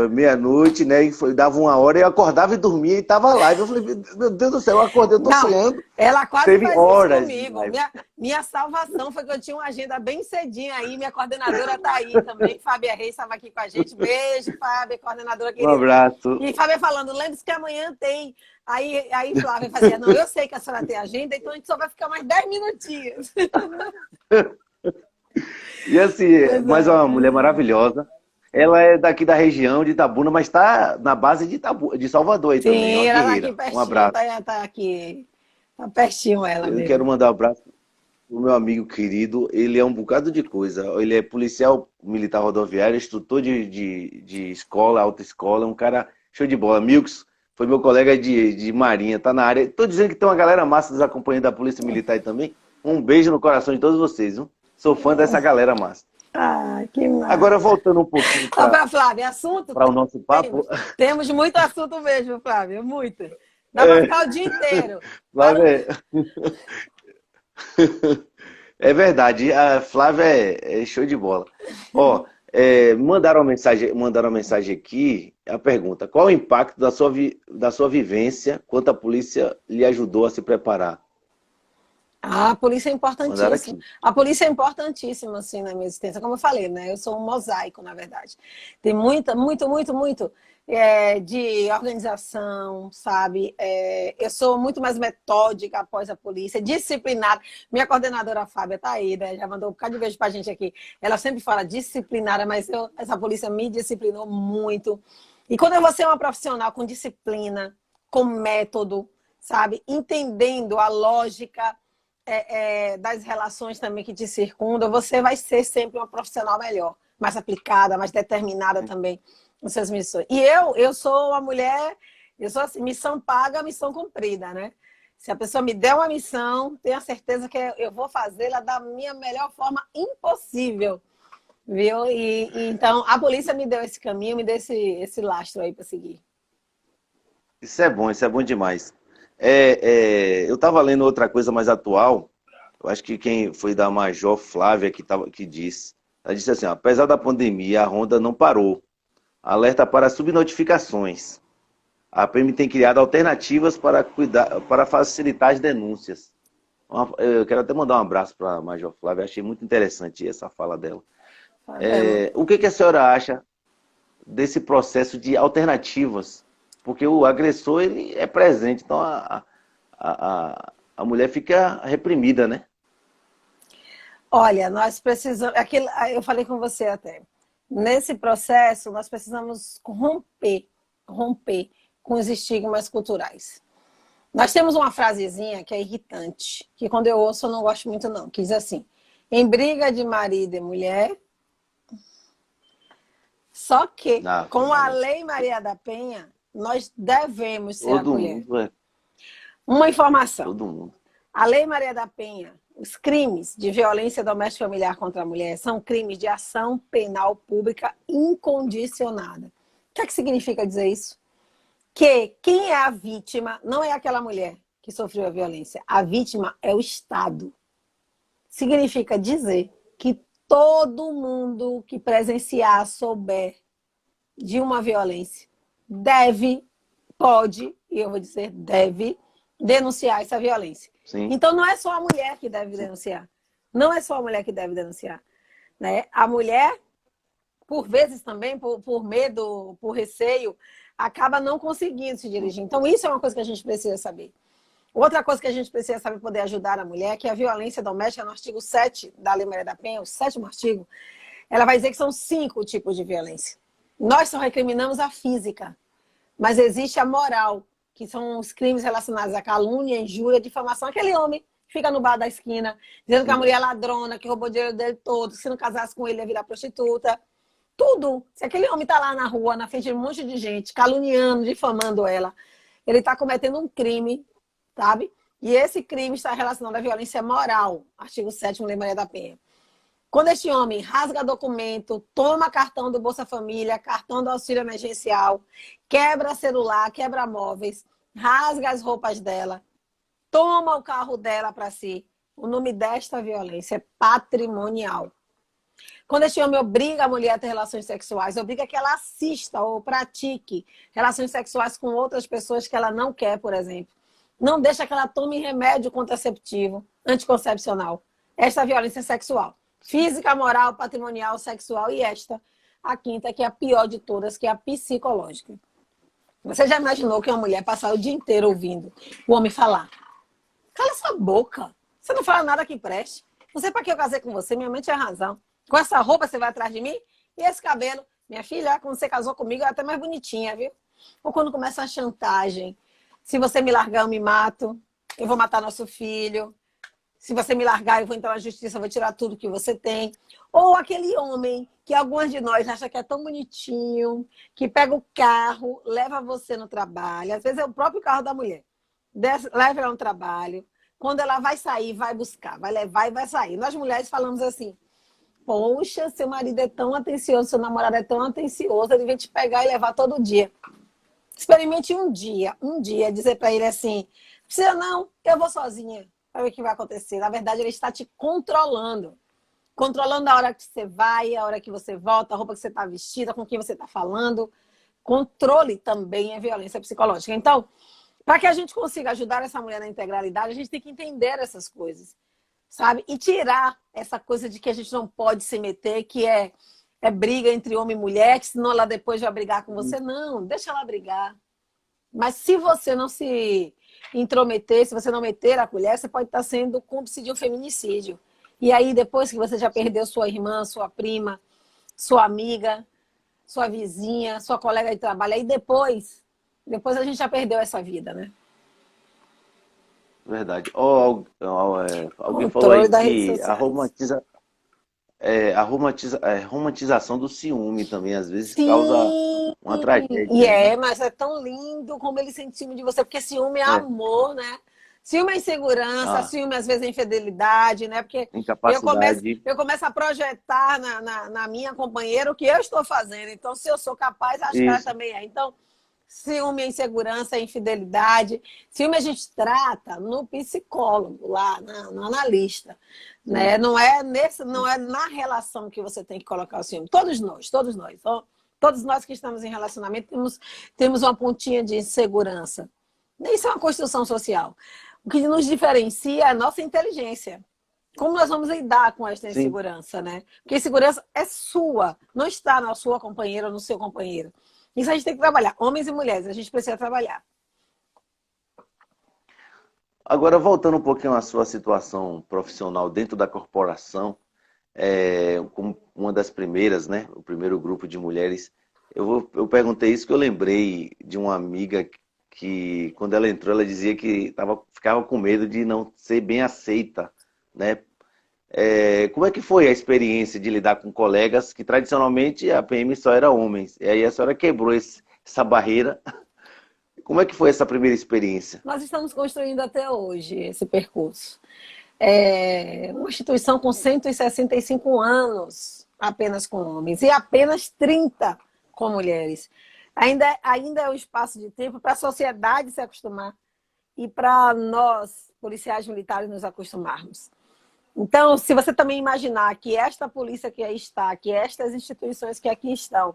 meia-noite, né? E dava 1 hora, eu acordava e dormia e estava live. Eu falei, meu Deus do céu, eu acordei, eu tô sonhando. Ela quase Teve faz horas isso comigo. Minha salvação foi que eu tinha uma agenda bem cedinha aí. Minha coordenadora tá aí também. Fábia Reis estava aqui com a gente. Beijo, Fábia, coordenadora querida. Um abraço. E Fábia falando, lembre-se que amanhã tem. Aí Flávia fazia, não, eu sei que a senhora tem agenda, então a gente só vai ficar mais 10 minutinhos. E assim, mas é uma mulher maravilhosa. Ela é daqui da região de Itabuna, mas está na base de Salvador aí também. Sim, ela tá aqui Um pertinho, abraço. tá aqui. Tá pertinho ela mesmo. Eu quero mandar um abraço pro meu amigo querido. Ele é um bocado de coisa. Ele é policial militar rodoviário, instrutor de escola, autoescola, um cara show de bola. Milks foi meu colega de marinha, tá na área. Tô dizendo que tem uma galera massa nos acompanhando da Polícia Militar aí também. Um beijo no coração de todos vocês, viu? Sou fã dessa galera massa. Que massa. Agora, voltando um pouquinho para Flávia, assunto para o nosso papo. Temos muito assunto mesmo, Flávia, muito. Dá para ficar o dia inteiro. Flávia, é verdade, a Flávia é show de bola. Ó, mandaram uma mensagem aqui, a pergunta: qual o impacto da sua vivência quanto a polícia lhe ajudou a se preparar? A polícia é importantíssima. A polícia é importantíssima, assim, na minha existência. Como eu falei, né? Eu sou um mosaico, na verdade. Tem muito de organização, sabe? Eu sou muito mais metódica após a polícia, disciplinada. Minha coordenadora, Fábia, tá aí, né? Já mandou um bocado de beijo pra gente aqui. Ela sempre fala disciplinada, mas essa polícia me disciplinou muito. E quando você é uma profissional com disciplina, com método, sabe? Entendendo a lógica das relações também que te circundam, você vai ser sempre uma profissional melhor, mais aplicada, mais determinada também nas suas missões. E eu sou uma mulher, eu sou assim, missão paga, missão cumprida, né? Se a pessoa me der uma missão, tenha certeza que eu vou fazê-la da minha melhor forma impossível, viu? Então, a polícia me deu esse caminho, me deu esse lastro aí para seguir. Isso é bom demais. Eu estava lendo outra coisa mais atual. Eu acho que quem foi da Major Flávia que disse. Ela disse assim: apesar da pandemia, a Ronda não parou. Alerta para subnotificações. A PM tem criado alternativas para facilitar as denúncias. Eu quero até mandar um abraço para a Major Flávia. Achei muito interessante essa fala dela. O que a senhora acha desse processo de alternativas? Porque o agressor, ele é presente, então a mulher fica reprimida, né? Olha, nós precisamos... eu falei com você até. Nesse processo, nós precisamos romper com os estigmas culturais. Nós temos uma frasezinha que é irritante, que quando eu ouço eu não gosto muito não, que diz assim: em briga de marido e mulher... Só que, com a Lei Maria da Penha, nós devemos ser acolhidos. Uma informação. Todo mundo. A Lei Maria da Penha, os crimes de violência doméstica e familiar contra a mulher são crimes de ação penal pública incondicionada. O que significa dizer isso? Que quem é a vítima não é aquela mulher que sofreu a violência. A vítima é o Estado. Significa dizer que todo mundo que presenciar, souber de uma violência, pode, e eu vou dizer deve, denunciar essa violência. Sim. Então não é só a mulher que deve denunciar. Não é só a mulher que deve denunciar, né? A mulher, por vezes também, por medo, por receio, acaba não conseguindo se dirigir. Então isso é uma coisa que a gente precisa saber. Outra coisa que a gente precisa saber poder ajudar a mulher, que é a violência doméstica, no artigo 7 da Lei Maria da Penha, o 7º artigo, ela vai dizer que são 5 tipos de violência. Nós só recriminamos a física, mas existe a moral, que são os crimes relacionados à calúnia, injúria, difamação. Aquele homem que fica no bar da esquina, dizendo que a mulher é ladrona, que roubou o dinheiro dele todo, que se não casasse com ele ia virar prostituta. Tudo. Se aquele homem está lá na rua, na frente de um monte de gente, caluniando, difamando ela, ele está cometendo um crime, sabe? E esse crime está relacionado à violência moral, artigo 7º, Lei Maria da Penha. Quando este homem rasga documento, toma cartão do Bolsa Família, cartão do auxílio emergencial, quebra celular, quebra móveis, rasga as roupas dela, toma o carro dela para si, o nome desta violência é patrimonial. Quando este homem obriga a mulher a ter relações sexuais, obriga que ela assista ou pratique relações sexuais com outras pessoas que ela não quer, por exemplo. Não deixa que ela tome remédio contraceptivo, anticoncepcional. Esta é a violência sexual. Física, moral, patrimonial, sexual e esta, a quinta, que é a pior de todas, que é a psicológica. Você já imaginou que uma mulher passar o dia inteiro ouvindo o homem falar? Cala essa boca, você não fala nada que preste. Não sei para que eu casei com você, minha mãe tinha razão. Com essa roupa você vai atrás de mim? E esse cabelo? Minha filha, quando você casou comigo, é até mais bonitinha, viu? Ou quando começa a chantagem. Se você me largar, eu me mato. Eu vou matar nosso filho. Se você me largar, eu vou entrar na justiça, eu vou tirar tudo que você tem. Ou aquele homem que algumas de nós acham que é tão bonitinho, que pega o carro, leva você no trabalho. Às vezes é o próprio carro da mulher. Leva ela no trabalho. Quando ela vai sair, vai buscar. Vai levar e vai sair. Nós mulheres falamos assim: poxa, seu marido é tão atencioso, seu namorado é tão atencioso, ele vem te pegar e levar todo dia. Experimente um dia, dizer para ele assim: precisa não, eu vou sozinha. Para ver o que vai acontecer. Na verdade, ele está te controlando. Controlando a hora que você vai, a hora que você volta, a roupa que você está vestida, com quem você está falando. Controle também é violência psicológica. Então, para que a gente consiga ajudar essa mulher na integralidade, a gente tem que entender essas coisas, sabe? E tirar essa coisa de que a gente não pode se meter, que é briga entre homem e mulher, que senão ela depois vai brigar com você. Não, deixa ela brigar. Mas se você não se intrometer, se você não meter a colher, você pode estar sendo cúmplice de um feminicídio. E aí, depois que você já perdeu sua irmã, sua prima, sua amiga, sua vizinha, sua colega de trabalho, aí depois a gente já perdeu essa vida, né? Verdade. Alguém falou Controle aí das redes que sociais. a romantização do ciúme também, às vezes, causa Sim, uma e tragédia, né? mas é tão lindo como ele sente ciúme de você, porque ciúme é É. amor, né? Ciúme é insegurança, Ah, ciúme às vezes é infidelidade, né? Porque incapacidade. eu começo a projetar na minha companheira o que eu estou fazendo. Então, se eu sou capaz, acho que ela Isso. também é. Então, ciúme é insegurança, é infidelidade. Ciúme a gente trata no psicólogo, lá no analista. Sim. Né? Não é na relação que você tem que colocar o ciúme. Todos nós, todos nós. Então, todos nós que estamos em relacionamento temos uma pontinha de insegurança. Isso é uma construção social. O que nos diferencia é a nossa inteligência. Como nós vamos lidar com esta Sim. insegurança, né? Porque a insegurança é sua, não está na sua companheira ou no seu companheiro. Isso a gente tem que trabalhar. Homens e mulheres, a gente precisa trabalhar. Agora, voltando um pouquinho à sua situação profissional dentro da corporação, como uma das primeiras, né? O primeiro grupo de mulheres, eu perguntei isso que eu lembrei de uma amiga que, quando ela entrou, ela dizia que ficava com medo de não ser bem aceita, né? Como é que foi a experiência de lidar com colegas que tradicionalmente a PM só era homens? E aí a senhora quebrou essa barreira. Como é que foi essa primeira experiência? Nós estamos construindo até hoje esse percurso. É uma instituição com 165 anos apenas com homens e apenas 30 com mulheres. Ainda é um espaço de tempo para a sociedade se acostumar e para nós, policiais militares, nos acostumarmos. Então, se você também imaginar que esta polícia que aí está, que estas instituições que aqui estão,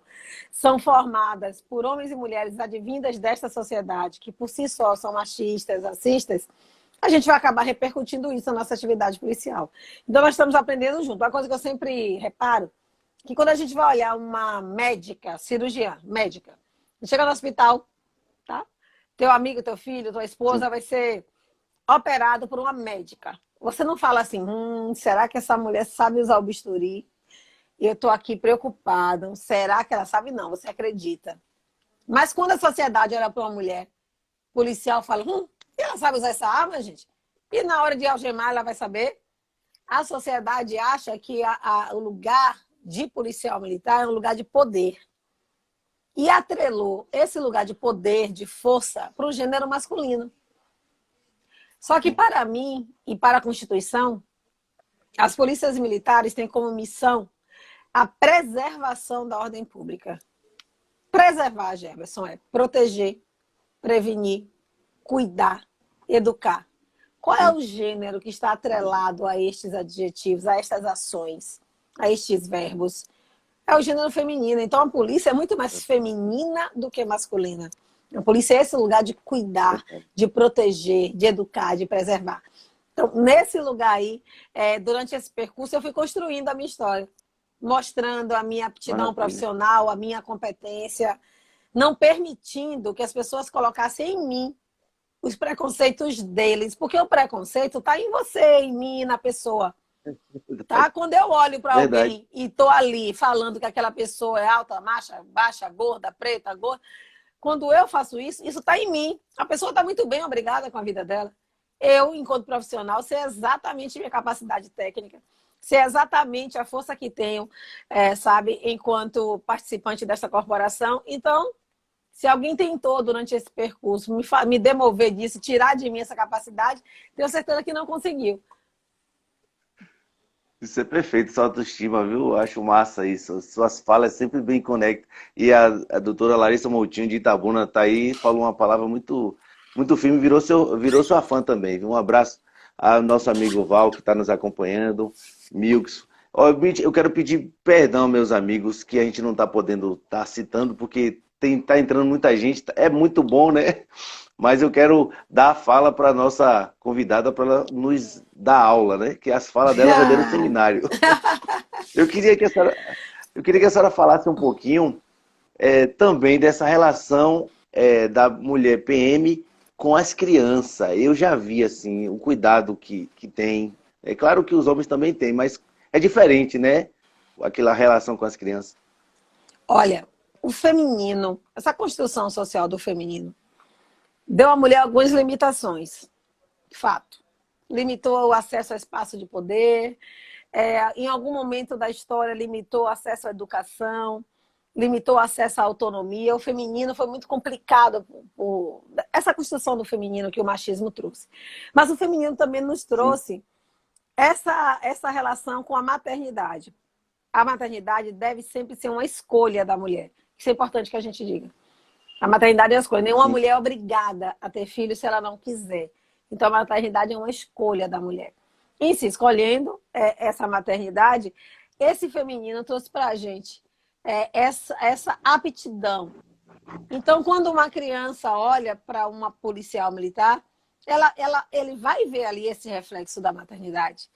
são formadas por homens e mulheres advindas desta sociedade, que por si só são machistas, racistas, a gente vai acabar repercutindo isso na nossa atividade policial. Então, nós estamos aprendendo junto. Uma coisa que eu sempre reparo, que quando a gente vai olhar uma médica, cirurgiã, médica, chega no hospital, tá? Teu amigo, teu filho, tua esposa Sim. vai ser operado por uma médica. Você não fala assim, será que essa mulher sabe usar o bisturi? Eu estou aqui preocupada. Será que ela sabe? Não, você acredita. Mas quando a sociedade olha para uma mulher policial, fala, ela sabe usar essa arma, gente? E na hora de algemar, ela vai saber? A sociedade acha que o lugar de policial militar é um lugar de poder. E atrelou esse lugar de poder, de força, para o gênero masculino. Só que para mim e para a Constituição, as polícias militares têm como missão a preservação da ordem pública. Preservar, Jefferson, é proteger, prevenir, cuidar, educar. Qual é o gênero que está atrelado a estes adjetivos, a estas ações, a estes verbos? É o gênero feminino. Então, a polícia é muito mais feminina do que masculina. A polícia é esse lugar de cuidar, de proteger, de educar, de preservar. Então, nesse lugar aí, durante esse percurso, eu fui construindo a minha história, mostrando a minha aptidão profissional, a minha competência, não permitindo que as pessoas colocassem em mim os preconceitos deles, porque o preconceito está em você, em mim, na pessoa. Tá? Quando eu olho para alguém e estou ali falando que aquela pessoa é alta, baixa, gorda, preta, gorda, quando eu faço isso, isso está em mim. A pessoa está muito bem, obrigada com a vida dela. Eu, enquanto profissional, sei exatamente minha capacidade técnica, sei exatamente a força que tenho, sabe, enquanto participante dessa corporação. Então, se alguém tentou, durante esse percurso, me demover disso, tirar de mim essa capacidade, tenho certeza que não conseguiu. Isso é perfeito, sua autoestima, viu? Eu acho massa isso. Suas falas sempre bem conectam. E a doutora Larissa Moutinho de Itabuna tá aí, falou uma palavra muito, muito firme, virou sua fã também, viu? Um abraço ao nosso amigo Val, que está nos acompanhando, Milks. Ó, eu quero pedir perdão, meus amigos, que a gente não está podendo estar citando, porque tá entrando muita gente, é muito bom, né? Mas eu quero dar a fala para a nossa convidada para ela nos dar aula, né? Que as falas dela é um verdadeiro seminário. Eu queria que a senhora falasse um pouquinho também dessa relação da mulher PM com as crianças. Eu já vi assim, o cuidado que tem. É claro que os homens também têm, mas é diferente, né? Aquela relação com as crianças. Olha, o feminino, essa construção social do feminino, deu à mulher algumas limitações, fato. Limitou o acesso ao espaço de poder, em algum momento da história limitou o acesso à educação, limitou o acesso à autonomia. O feminino foi muito complicado por essa construção do feminino que o machismo trouxe. Mas o feminino também nos trouxe essa relação com a maternidade. A maternidade deve sempre ser uma escolha da mulher. Isso é importante que a gente diga. A maternidade é uma escolha. Nenhuma mulher é obrigada a ter filho se ela não quiser. Então, a maternidade é uma escolha da mulher. E se escolhendo essa maternidade, esse feminino trouxe para a gente essa aptidão. Então, quando uma criança olha para uma policial militar, ele vai ver ali esse reflexo da maternidade.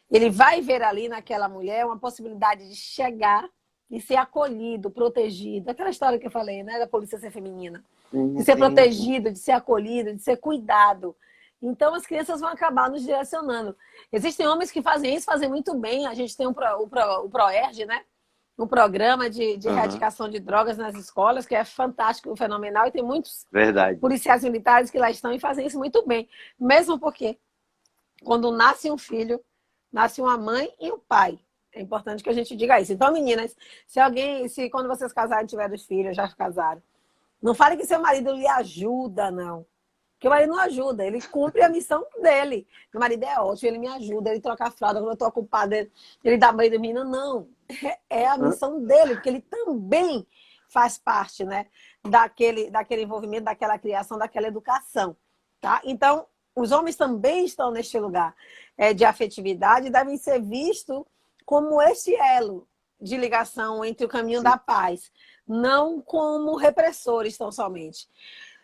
Ele vai ver ali naquela mulher uma possibilidade de chegar e ser acolhido, protegido. Aquela história que eu falei, né, da polícia ser feminina. De ser protegido, de ser acolhido, de ser cuidado. Então, as crianças vão acabar nos direcionando. Existem homens que fazem isso, fazem muito bem. A gente tem o ProERG, né? Um programa de erradicação de drogas nas escolas, que é fantástico, fenomenal. E tem muitos policiais militares que lá estão e fazem isso muito bem. Mesmo porque, quando nasce um filho, nasce uma mãe e um pai. É importante que a gente diga isso. Então, meninas, se quando vocês casarem tiverem filhos, já casaram, não fale que seu marido lhe ajuda, não. Porque o marido não ajuda, ele cumpre a missão dele. Meu marido é ótimo, ele me ajuda, ele troca a fralda quando eu estou ocupada, ele dá banho do menino. Não, é a missão dele, porque ele também faz parte, né, daquele envolvimento, daquela criação, daquela educação. Tá? Então, os homens também estão neste lugar de afetividade e devem ser vistos como este elo de ligação entre o caminho da paz, não como repressores tão somente.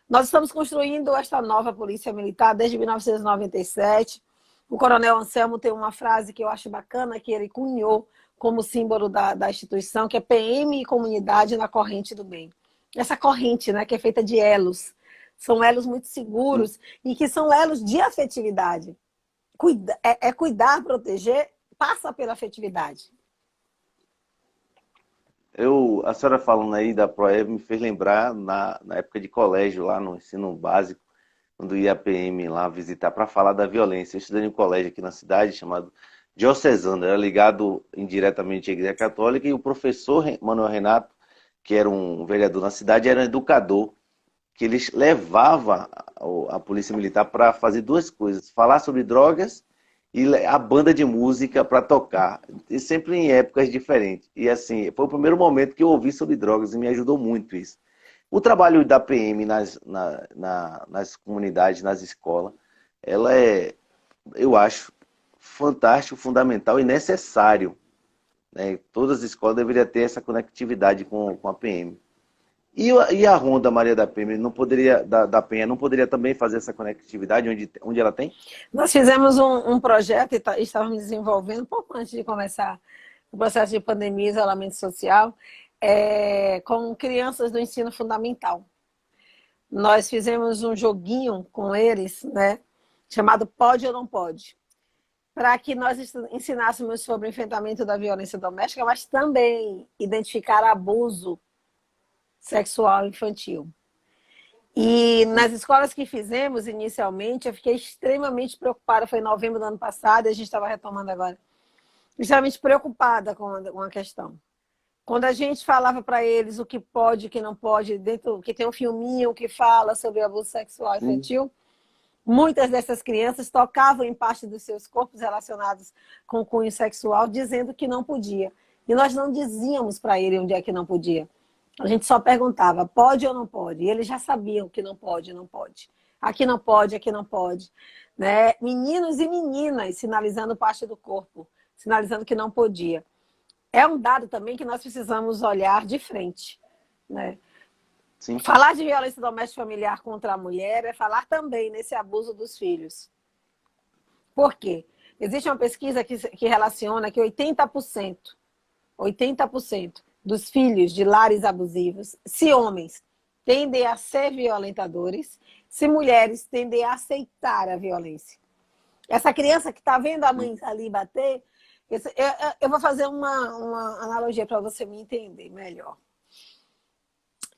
Nós estamos construindo esta nova polícia militar desde 1997. O coronel Anselmo tem uma frase que eu acho bacana, que ele cunhou como símbolo da instituição, que é PM e comunidade na corrente do bem. Essa corrente, né, que é feita de elos, São elos muito seguros e que são elos de afetividade. Cuidar, proteger, passa pela afetividade. A senhora falando aí da Proeb me fez lembrar na época de colégio, lá no ensino básico, quando ia a PM lá visitar para falar da violência. Eu estudei em um colégio aqui na cidade chamado Diocesano, era ligado indiretamente à Igreja Católica, e o professor Manuel Renato, que era um vereador na cidade, era um educador, que ele levava a Polícia Militar para fazer duas coisas: falar sobre drogas e a banda de música para tocar, e sempre em épocas diferentes. E assim, foi o primeiro momento que eu ouvi sobre drogas e me ajudou muito isso. O trabalho da PM nas comunidades, nas escolas, ela eu acho, fantástico, fundamental e necessário, né? Todas as escolas deveriam ter essa conectividade com a PM. E a Ronda Maria da Penha não poderia, da Penha não poderia também fazer essa conectividade onde ela tem? Nós fizemos um projeto e estávamos desenvolvendo, pouco antes de começar o processo de pandemia e isolamento social, com crianças do ensino fundamental. Nós fizemos um joguinho com eles, né, chamado Pode ou Não Pode, para que nós ensinássemos sobre o enfrentamento da violência doméstica, mas também identificar abuso sexual infantil. E nas escolas que fizemos inicialmente, eu fiquei extremamente preocupada, foi em novembro do ano passado, e a gente estava retomando agora, extremamente preocupada com a questão. Quando a gente falava para eles o que pode e o que não pode, dentro que tem um filminho que fala sobre abuso sexual infantil, muitas dessas crianças tocavam em parte dos seus corpos relacionados com cunho sexual, dizendo que não podia. E nós não dizíamos para ele onde é que não podia. A gente só perguntava, pode ou não pode? E eles já sabiam que não pode, não pode. Aqui não pode, aqui não pode. Né? Meninos e meninas sinalizando parte do corpo, sinalizando que não podia. É um dado também que nós precisamos olhar de frente. Né? Sim. Falar de violência doméstica familiar contra a mulher é falar também nesse abuso dos filhos. Por quê? Existe uma pesquisa que relaciona que 80% dos filhos de lares abusivos, se homens tendem a ser violentadores, se mulheres tendem a aceitar a violência. Essa criança que está vendo a mãe ali bater, eu vou fazer uma analogia para você me entender melhor.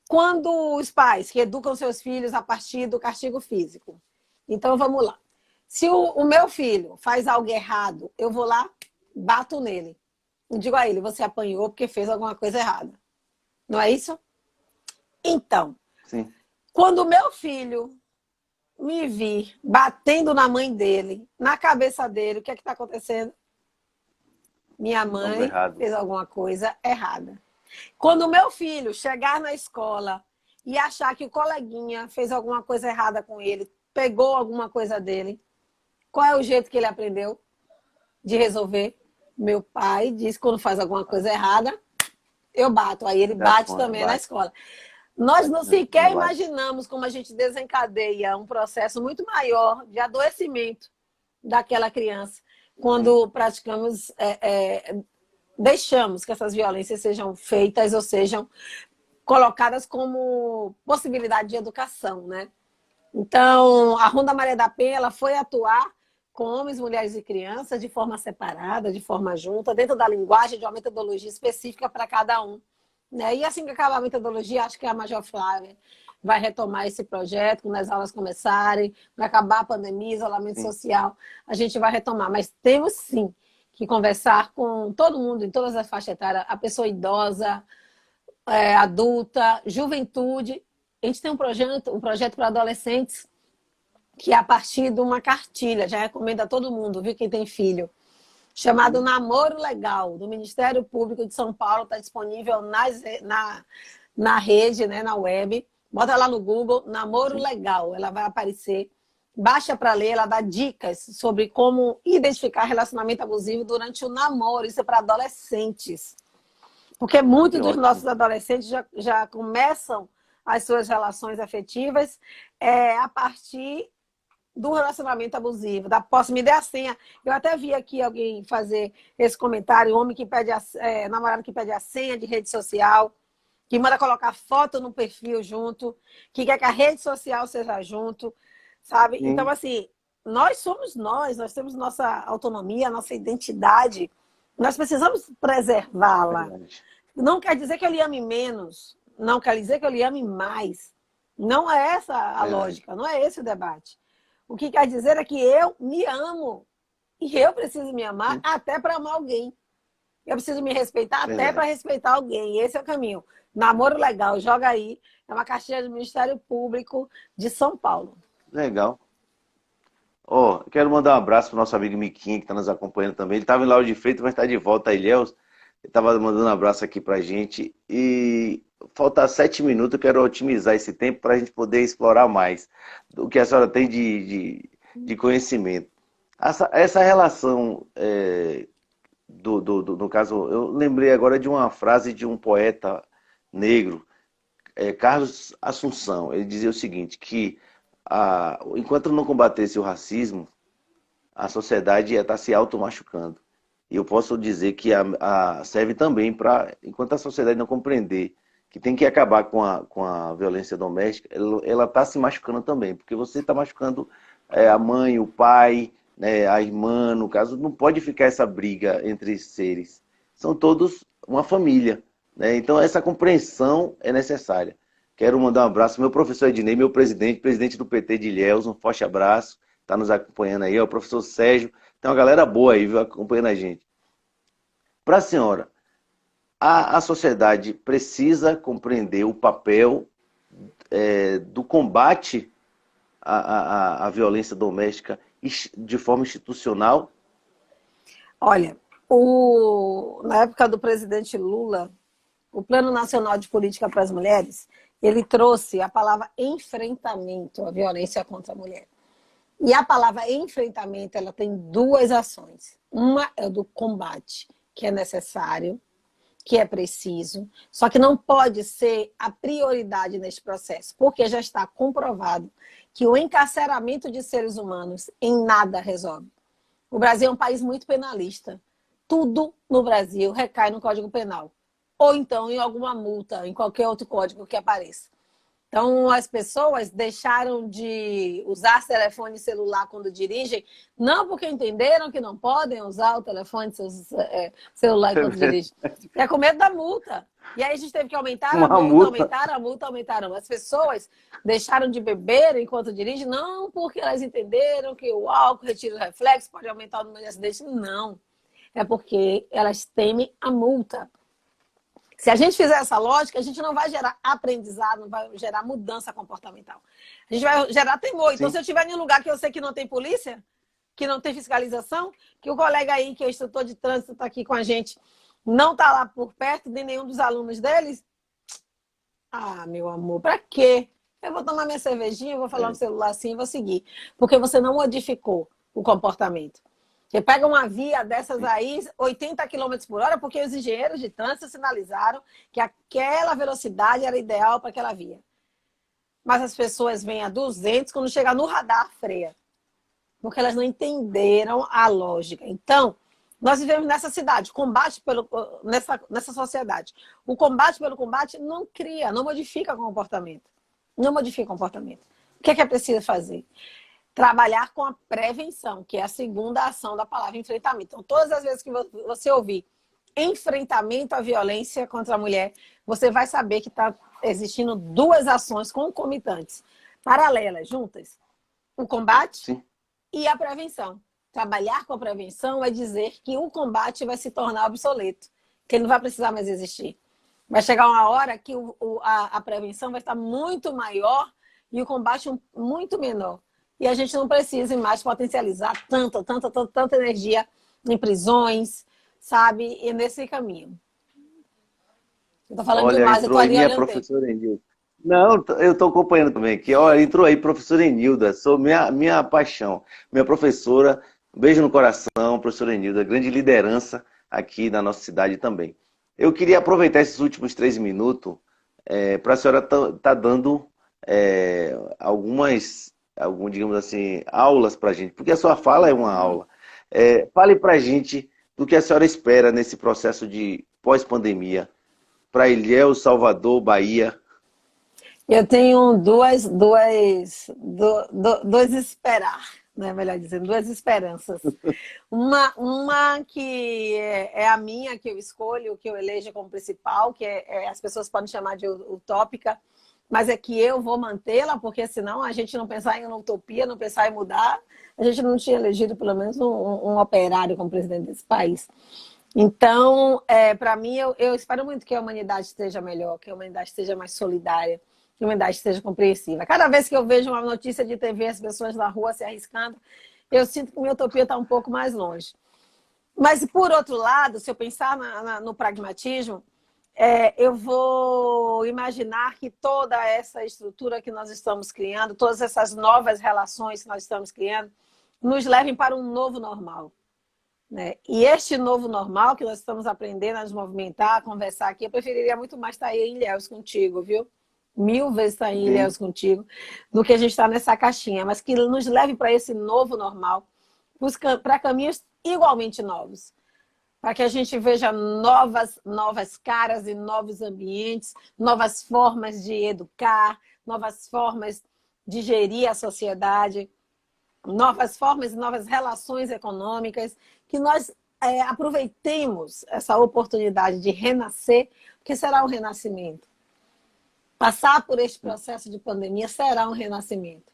Quando os pais que educam seus filhos a partir do castigo físico, então vamos lá. Se o meu filho faz algo errado, eu vou lá, bato nele. Não digo a ele, você apanhou porque fez alguma coisa errada. Não é isso? Então, sim, quando o meu filho me vir batendo na mãe dele, na cabeça dele, o que é que está acontecendo? Minha mãe fez alguma coisa errada. Quando o meu filho chegar na escola e achar que o coleguinha fez alguma coisa errada com ele, pegou alguma coisa dele, qual é o jeito que ele aprendeu de resolver? Meu pai diz que quando faz alguma coisa errada, eu bato. Aí ele bate também na escola. Nós não sequer imaginamos como a gente desencadeia um processo muito maior de adoecimento daquela criança quando praticamos, deixamos que essas violências sejam feitas ou sejam colocadas como possibilidade de educação, né? Então, a Ronda Maria da Penha, ela foi atuar com homens, mulheres e crianças de forma separada, de forma junta, dentro da linguagem de uma metodologia específica para cada um. Né? E assim que acabar a metodologia, acho que a Major Flávia vai retomar esse projeto, quando as aulas começarem, vai acabar a pandemia, isolamento social, a gente vai retomar. Mas temos sim que conversar com todo mundo, em todas as faixas etárias, a pessoa idosa, adulta, juventude. A gente tem um projeto para adolescentes, que é a partir de uma cartilha, já recomendo a todo mundo, viu, quem tem filho, chamado Namoro Legal, do Ministério Público de São Paulo, está disponível na rede, né, na web. Bota lá no Google, Namoro Legal, ela vai aparecer. Baixa para ler, ela dá dicas sobre como identificar relacionamento abusivo durante o namoro. Isso é para adolescentes. Porque muitos dos nossos adolescentes já começam as suas relações afetivas a partir do relacionamento abusivo, da posse. Me dê a senha. Eu até vi aqui alguém fazer esse comentário, homem que pede namorado que pede a senha de rede social. que manda colocar foto no perfil junto, que quer que a rede social seja junto, sabe? Então, Sim, assim, nós somos nós temos nossa autonomia, nossa identidade, nós precisamos preservá-la. verdade. Não quer dizer que eu lhe ame menos, não quer dizer que eu lhe ame mais. Não é essa a Verdade. lógica, não é esse o debate. O que quer dizer é que eu me amo e eu preciso me amar Sim, até para amar alguém. Eu preciso me respeitar até para verdade. respeitar alguém. Esse é o caminho. Namoro legal, joga aí. É uma caixinha do Ministério Público de São Paulo. Legal. Ó, quero mandar um abraço pro nosso amigo Miquinho, que está nos acompanhando também. Ele estava em Lauro de Freitas, mas está de volta a Ilhéus. Ele estava mandando um abraço aqui pra gente. E falta 7 minutos, eu quero otimizar esse tempo para a gente poder explorar mais do que a senhora tem de conhecimento. Essa relação, no caso, eu lembrei agora de uma frase de um poeta negro, Carlos Assunção. Ele dizia o seguinte, que enquanto não combatesse o racismo, a sociedade ia estar se automachucando. E eu posso dizer que serve também para, enquanto a sociedade não compreender que tem que acabar com a violência doméstica, ela está se machucando também, porque você está machucando a mãe, o pai, né, a irmã, no caso, não pode ficar essa briga entre seres. São todos uma família, né? Então essa compreensão é necessária. Quero mandar um abraço ao meu professor Ednei, meu presidente do PT de Ilhéus, um forte abraço, está nos acompanhando aí, é o professor Sérgio, tem uma galera boa aí, viu, acompanhando a gente. Para a senhora, a sociedade precisa compreender o papel do combate à violência doméstica de forma institucional? Olha, na época do presidente Lula, o Plano Nacional de Política para as Mulheres, ele trouxe a palavra enfrentamento à violência contra a mulher. E a palavra enfrentamento, ela tem duas ações. Uma é do combate, que é necessário, que é preciso, só que não pode ser a prioridade neste processo, porque já está comprovado que o encarceramento de seres humanos em nada resolve. O Brasil é um país muito penalista. Tudo no Brasil recai no Código Penal. Ou então em alguma multa, em qualquer outro código que apareça. Então, as pessoas deixaram de usar telefone celular quando dirigem, não porque entenderam que não podem usar o telefone celular enquanto dirigem, é com medo da multa. E aí a gente teve que aumentar a Uma multa, multa. aumentar a multa, aumentaram. As pessoas deixaram de beber enquanto dirigem, não porque elas entenderam que o álcool retira o reflexo, pode aumentar o número de acidentes, não. É porque elas temem a multa. Se a gente fizer essa lógica, a gente não vai gerar aprendizado, não vai gerar mudança comportamental. A gente vai gerar temor. Então, Sim. se eu estiver em um lugar que eu sei que não tem polícia, que não tem fiscalização, que o colega aí, que é instrutor de trânsito, está aqui com a gente, não está lá por perto, nem nenhum dos alunos deles, meu amor, para quê? Eu vou tomar minha cervejinha, vou falar no celular assim e vou seguir. Porque você não modificou o comportamento. Você pega uma via dessas aí, 80 km por hora, porque os engenheiros de trânsito sinalizaram que aquela velocidade era ideal para aquela via. Mas as pessoas vêm a 200, quando chegar no radar, freia. Porque elas não entenderam a lógica. Então, nós vivemos nessa cidade, nessa sociedade. O combate pelo combate não cria, não modifica o comportamento. Não modifica o comportamento. O que é preciso fazer? Trabalhar com a prevenção, que é a segunda ação da palavra enfrentamento. Então, todas as vezes que você ouvir enfrentamento à violência contra a mulher, você vai saber que está existindo duas ações concomitantes, paralelas, juntas. O combate Sim. e a prevenção. Trabalhar com a prevenção é dizer que o combate vai se tornar obsoleto, que ele não vai precisar mais existir. Vai chegar uma hora que a prevenção vai estar muito maior e o combate muito menor. E a gente não precisa mais potencializar tanta energia em prisões, sabe? E nesse caminho. Eu tô falando Olha, demais, eu tô entrou aí ali minha olhando o tempo. professora Enilda. Não, eu estou acompanhando também aqui. Olha, entrou aí professora Enilda, sou minha paixão, minha professora. Um beijo no coração, professora Enilda, grande liderança aqui na nossa cidade também. Eu queria aproveitar esses últimos 3 minutos para a senhora tá dando digamos assim, aulas para a gente, porque a sua fala é uma aula. Fale para a gente do que a senhora espera nesse processo de pós-pandemia. para Ilhéus, Salvador, Bahia? Eu tenho dois esperar, né? Melhor dizendo, duas esperanças. Uma que é a minha, que eu escolho, que eu elejo como principal, que as pessoas podem chamar de utópica, mas é que eu vou mantê-la, porque senão a gente não pensar em uma utopia, não pensar em mudar, a gente não tinha elegido pelo menos um operário como presidente desse país. Então, para mim, eu espero muito que a humanidade esteja melhor, que a humanidade esteja mais solidária, que a humanidade esteja compreensiva. Cada vez que eu vejo uma notícia de TV, as pessoas na rua se arriscando, eu sinto que minha utopia está um pouco mais longe. Mas, por outro lado, se eu pensar no pragmatismo, eu vou imaginar que toda essa estrutura que nós estamos criando, todas essas novas relações que nós estamos criando, nos levem para um novo normal. Né? E este novo normal que nós estamos aprendendo a nos movimentar, a conversar aqui, eu preferiria muito mais estar aí em Ilhéus contigo, viu? 1000 vezes estar em Ilhéus contigo, do que a gente estar nessa caixinha, mas que nos leve para esse novo normal, para caminhos igualmente novos, para que a gente veja novas caras e novos ambientes, novas formas de educar, novas formas de gerir a sociedade, novas formas e novas relações econômicas, que nós aproveitemos essa oportunidade de renascer, porque será um renascimento. Passar por este processo de pandemia será um renascimento.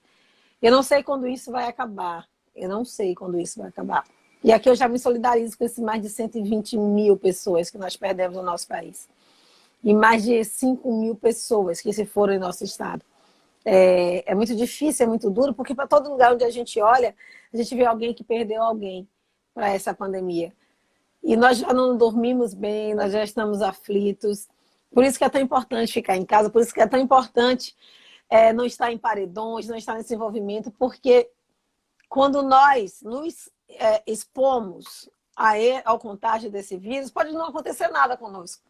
Eu não sei quando isso vai acabar. Eu não sei quando isso vai acabar. E aqui eu já me solidarizo com esses mais de 120 mil pessoas que nós perdemos no nosso país. E mais de 5 mil pessoas que se foram em nosso estado. É muito difícil, é muito duro, porque para todo lugar onde a gente olha, a gente vê alguém que perdeu alguém para essa pandemia. E nós já não dormimos bem, nós já estamos aflitos. Por isso que é tão importante ficar em casa, por isso que é tão importante não estar em paredões, não estar nesse envolvimento, porque quando nós nos expomos ao contágio desse vírus, pode não acontecer nada conosco,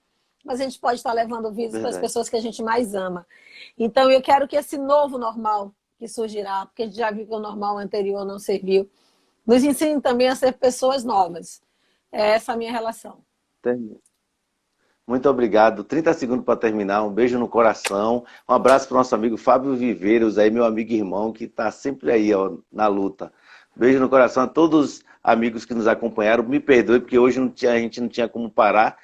mas a gente pode estar levando o vírus para as pessoas que a gente mais ama. Então, eu quero que esse novo normal que surgirá, porque a gente já viu que o normal anterior não serviu, nos ensine também a ser pessoas novas. É essa a minha relação. Entendi. Muito obrigado. 30 segundos para terminar. Um beijo no coração. Um abraço para o nosso amigo Fábio Viveiros, aí, meu amigo e irmão, que está sempre aí ó, na luta. Beijo no coração a todos os amigos que nos acompanharam. Me perdoe, porque hoje a gente não tinha como parar.